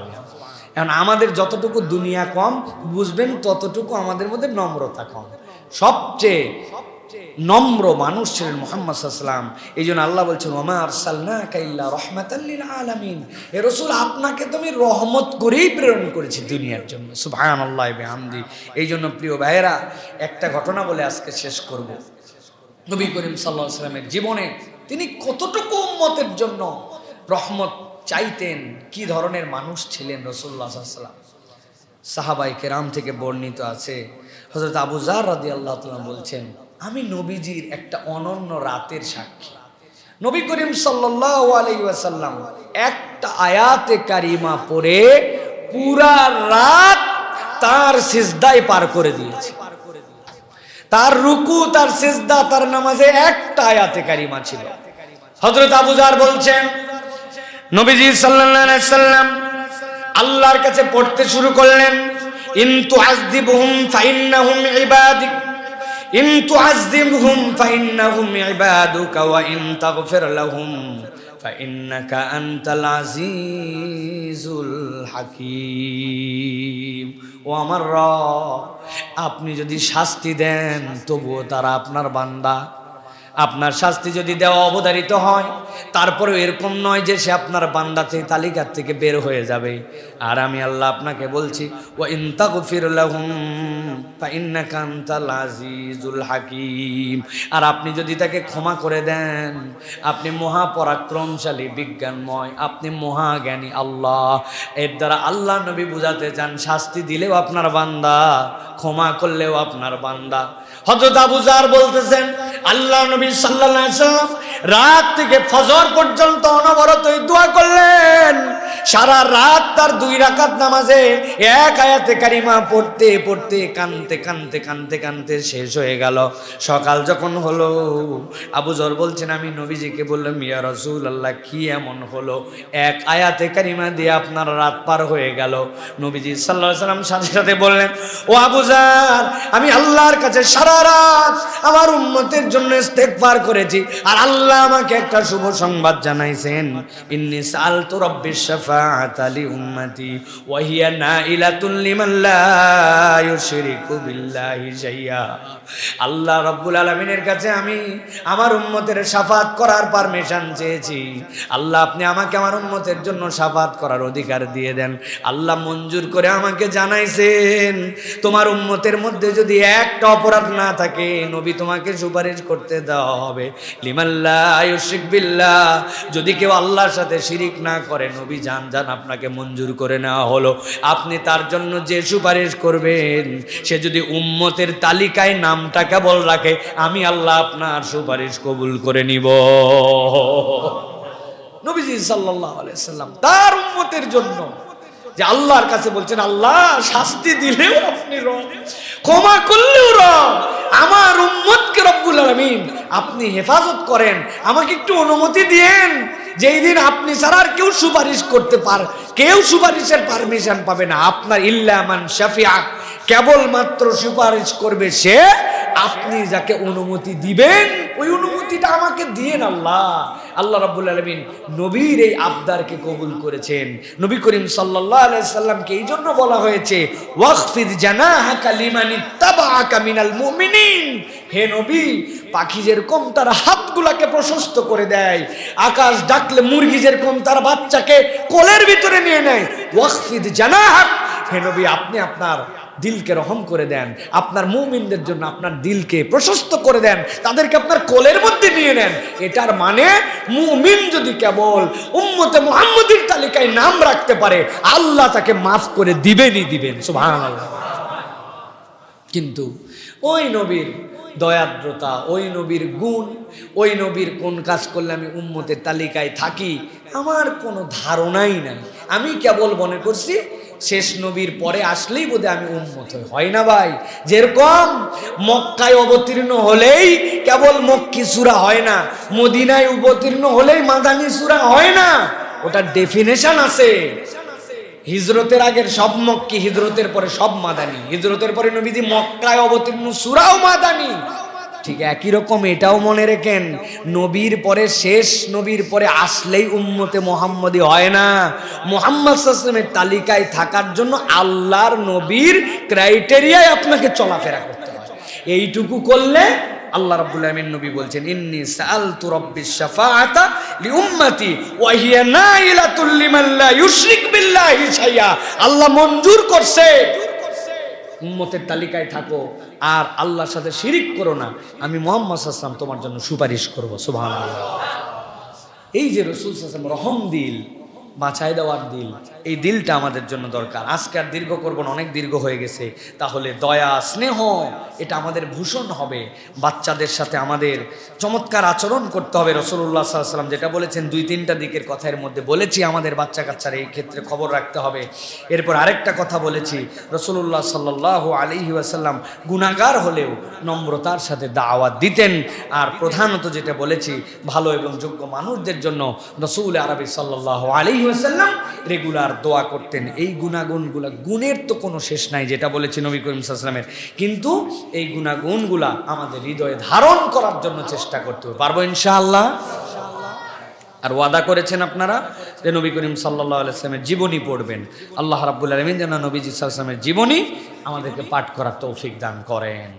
এখন আমাদের যতটুকু দুনিয়া কম বুঝবেন, ততটুকু আমাদের মধ্যে নম্রতা কম। সবচেয়ে নম্র মানুষ ছিলেন মুহাম্মদ সাল্লাল্লাহু আলাইহি ওয়াসাল্লাম। এই জন্য আল্লাহ বলছেন, ওয়া আরসালনাকা ইল্লা রাহমাতাল লিল আলামিন, হে রাসূল, আপনাকে তো আমি রহমত করেই প্রেরণ করেছি দুনিয়ার জন্য। সুবহানাল্লাহি বিহামদি। এই জন্য প্রিয় ভাইয়েরা, একটা ঘটনা বলে আজকে শেষ করব। নবী করিম সাল্লাল্লাহু আলাইহি ওয়াসাল্লামের জীবনে তিনি কতটুকু উম্মতের জন্য রহমত চাইতেন, কি ধরনের মানুষ ছিলেন রাসূলুল্লাহ সাল্লাল্লাহু আলাইহি ওয়াসাল্লাম। সাহাবায়ে কেরাম থেকে বর্ণিত আছে, হযরত আবু যার রাদিয়াল্লাহু তাআলা বলছেন, আমি নবীজির একটা অনন্য রাতের সাক্ষী। নবী করিম সাল্লাল্লাহু আলাইহি ওয়াসাল্লাম একটা আয়াতে কারিমা পড়ে পুরা রাত তার সিজদায় পার করে দিয়েছে। তার রুকু, তার সিজদা, তার নামাজে একটা আয়াতে কারিমা ছিল। হযরত আবু যার বলছেন, নবীজি সাল্লাল্লাহু আলাইহি ওয়াসাল্লাম আল্লাহর কাছে পড়তে শুরু করলেন, ইন তুআযযিবহুম ফাইন্নাহুম ইবাদিক, ইন তুআযযিবহুম ফাইন্নাহুম ইবাদুকা ওয়া ইন তাগফির লাহুম ফাইন্নাকা আনতাল আজিজুল হাকীম। ও আমার রব, আপনি যদি শাস্তি দেন তবুও তারা আপনার বান্দা। আপনার শাস্তি যদি দেওয়া অবধারিত হয়, তারপরেও এরকম নয় যে সে আপনার বান্দা থেকে তালিকার থেকে বের হয়ে যাবে। আর আমি আল্লাহ আপনাকে বলছি, ওয়া ইন তাগফির লাহুম ফাইন্নাকা আনতাল আজিজুল হাকীম। আর আপনি যদি তাকে ক্ষমা করে দেন, আপনি মহাপরাক্রমশালী, বিজ্ঞানময়, আপনি মহাজ্ঞানী আল্লাহ। এর দ্বারা আল্লাহ নবী বুঝাতে চান, শাস্তি দিলেও আপনার বান্দা, ক্ষমা করলেও আপনার বান্দা। হযরত আবু যার বলতেছেন, আল্লাহ নবী সাল্লাল্লাহু আলাইহি ওয়াসাল্লাম রাত থেকে ফজর পর্যন্ত অনবরতই দোয়া করলেন। সারা রাত তার 2 রাকাত নামাজে এক আয়াতে কারিমা পড়তে পড়তে কানতে শেষ হয়ে গেল। সকাল যখন হলো, আবু যর বলছেন, আমি নবীজিকে বললাম, ইয়া রাসূলুল্লাহ, কি এমন হলো, এক আয়াতে কারিমা দিয়ে আপনার রাত পার হয়ে গেল? নবীজি সাল্লাল্লাহু আলাইহি ওয়াসাল্লাম সাথে সাথে বললেন, ও আবু যর, আমি আল্লাহর কাছে সারা রাত আমার উম্মতের জন্য ইস্তেগফার করেছি, আর আল্লাহ আমাকে একটা শুভ সংবাদ জানাইছেন, ইন্নী সাআলতু রাব্বিশ শাফাআতা লি উম্মতি ওয়া হিয়া নাইলাতুন লিমান লা ইউশরিকু বিল্লাহি শাইআ। আল্লাহ রাব্বুল আলামিনের কাছে আমি আমার উম্মতের শাফাত করার পারমিশন চেয়েছি। আল্লাহ, আপনি আমাকে আমার উম্মতের জন্য শাফাত করার অধিকার দিয়ে দেন। আল্লাহ মঞ্জুর করে আমাকে জানাইছেন, তোমার উম্মতের মধ্যে যদি একটা অপরাধ না থাকে, নবী তোমাকে সুপারিশ করতে দেওয়া হবে। লিমান লা ইউশরিক বিল্লাহ, যদি কেউ আল্লাহর সাথে শিরিক না করে, নবী জান আপনাকে মঞ্জুর করে নেওয়া হলো। আপনি তার জন্য যে সুপারিশ করবেন, সে যদি উম্মতের তালিকায় নামটা কেবল রাখে, আমি আল্লাহ আপনার সুপারিশ কবুল করে নিব। নবীজি সাল্লাল্লাহু আলাইহি সাল্লাম তার উম্মতের জন্য যে আল্লাহর কাছে বলছেন, আল্লাহ শাস্তি দিলেও আপনি রব, ক্ষমা করলেও রব, আমার উম্মতকে রব্বুল আলামিন আপনি হেফাজত করেন, আমাকে একটু অনুমতি দিয়েন, যেই দিন আপনি ছাড়া আর কেউ সুপারিশ করতে কেউ সুপারিশের পারমিশন পাবে না আপনার। ইল্লা মান শাফিআ, কেবলমাত্র সুপারিশ করবে সে, আপনি যাকে অনুমতি দিবেন ওই অনুমতিটা আমাকে দিয়েন আল্লাহ। আল্লাহ রাব্বুল আলামিন নবীর এই আবদারকে কবুল করেছেন। নবী করিম সাল্লাল্লাহু আলাইহি সাল্লামকে এই জন্য বলা হয়েছে, ওয়াখফিদ জানাহাকা লিমান ইত্তাবাআকা মিনাল মুমিনিন। হে নবী, পাখি যেরকম তার হাতগুলাকে প্রশস্ত করে দেয়, আকাশ ডাকলে মুরগি যেরকম তার বাচ্চাকে কোলের ভিতরে নিয়ে নেয়, ওয়াখফিদ জানাহাক, হে নবী আপনি আপনার দিলকে রহম করে দেন, আপনার মুমিনদের জন্য আপনার দিলকে প্রশস্ত করে দেন, তাদেরকে আপনার কোলের মধ্যে নিয়ে নেন। এটার মানে মুমিন যদি কেবল উম্মতে মুহাম্মদীর তালিকায় নাম রাখতে পারে, আল্লাহ তাকে মাফ করে দিবেন। সুবহানাল্লাহ। কিন্তু ওই নবীর দয়াদ্রতা, ওই নবীর গুণ, ওই নবীর কোন কাজ করলে আমি উম্মতের তালিকায় থাকি, আমার কোনো ধারণাই নাই। আমি কেবল মনে করছি শেষ নবীর পরে আসলেই বোধহয় আমি উম্মত হয় না ভাই। যেরকম মক্কায় অবতীর্ণ হলেই কেবল মক্কি সূরা হয় না, মদিনায় অবতীর্ণ হলেই মাদানী সূরা হয় না, ওটার ডেফিনেশন আছে। হিজরতের আগের সব মক্কি, হিজরতের পরে সব মাদানী, হিজরতের পরে নবীজি মক্কায় অবতীর্ণ সূরাও মাদানী। ঠিক একই রকম এটাও মনে রাখেন, নবীর পরে শেষ নবীর পরে আসলেই উম্মতে মুহাম্মদী হয় না। মুহাম্মদ সাল্লাল্লাহু আলাইহি ওয়াসাল্লামের তালিকায় থাকার জন্য আল্লাহর নবীর ক্রাইটেরিয়ায় আপনাকে চলাফেরা করতে হয়। এইটুকু করলে আল্লাহ রাব্বুল আলামিন নবী বলছেন, ইন্নী সাআলতু রাব্বিশ শাফাআতা লি উম্মতি ওয়া হিয়া নাইলাতুল লিমান লা ইউশরিক বিল্লাহি শাইআ। আল্লাহ মঞ্জুর করছে উম্মতের তালিকায় থাকো আর আল্লাহর সাথে শিরিক করো না, আমি মুহাম্মদ সাল্লাল্লাহু আলাইহি ওয়াসাল্লাম তোমার জন্য সুপারিশ করব। সুবহানাল্লাহ। এই যে রাসূল সাল্লাল্লাহু আলাইহি ওয়াসাল্লাম রহম দিল, বাঁচাই দেওয়ার দিল, এই দিলটা আমাদের জন্য দরকার। আজকে আর দীর্ঘ করব না, অনেক দীর্ঘ হয়ে গেছে। তাহলে দয়া, স্নেহ, এটা আমাদের ভূষণ হবে। বাচ্চাদের সাথে আমাদের চমৎকার আচরণ করতে হবে। রাসূলুল্লাহ সাল্লাল্লাহু আলাইহি ওয়াসাল্লাম যেটা বলেছেন, 2-3টা দিকের কথা এর মধ্যে বলেছি, আমাদের বাচ্চা কাচ্চার এই ক্ষেত্রে খবর রাখতে হবে। এরপর আরেকটা কথা বলেছি, রাসূলুল্লাহ সাল্লাল্লাহু আলাইহি ওয়াসাল্লাম গুনাহগার হলেও নম্রতার সাথে দাওয়াত দিতেন। আর প্রধানত যেটা বলেছি, ভালো এবং যোগ্য মানুষদের জন্য রাসূল আরবি সাল্লাল্লাহু আলাইহি ওয়াসাল্লাম রেগুলার দোয়া করতেন। এই গুণাগুণগুলা, গুণের তো কোনো শেষ নাই, যেটা বলেছি নবী করিম সাল্লাল্লাহু আলাইহি ওয়াসাল্লামের, কিন্তু এই গুণাগুণগুলা আমাদের হৃদয়ে ধারণ করার জন্য চেষ্টা করতে হবে। পারবো ইনশাআল্লাহ? আর ওয়াদা করেছেন আপনারা যে নবী করিম সাল্লাল্লাহু আলাইহি ওয়াসাল্লামের জীবনী পড়বেন। আল্লাহ রাব্বুল আলামিন যেন নবীজি সাল্লাল্লাহু আলাইহি ওয়াসাল্লামের জীবনী আমাদেরকে পাঠ করার তৌফিক দান করেন।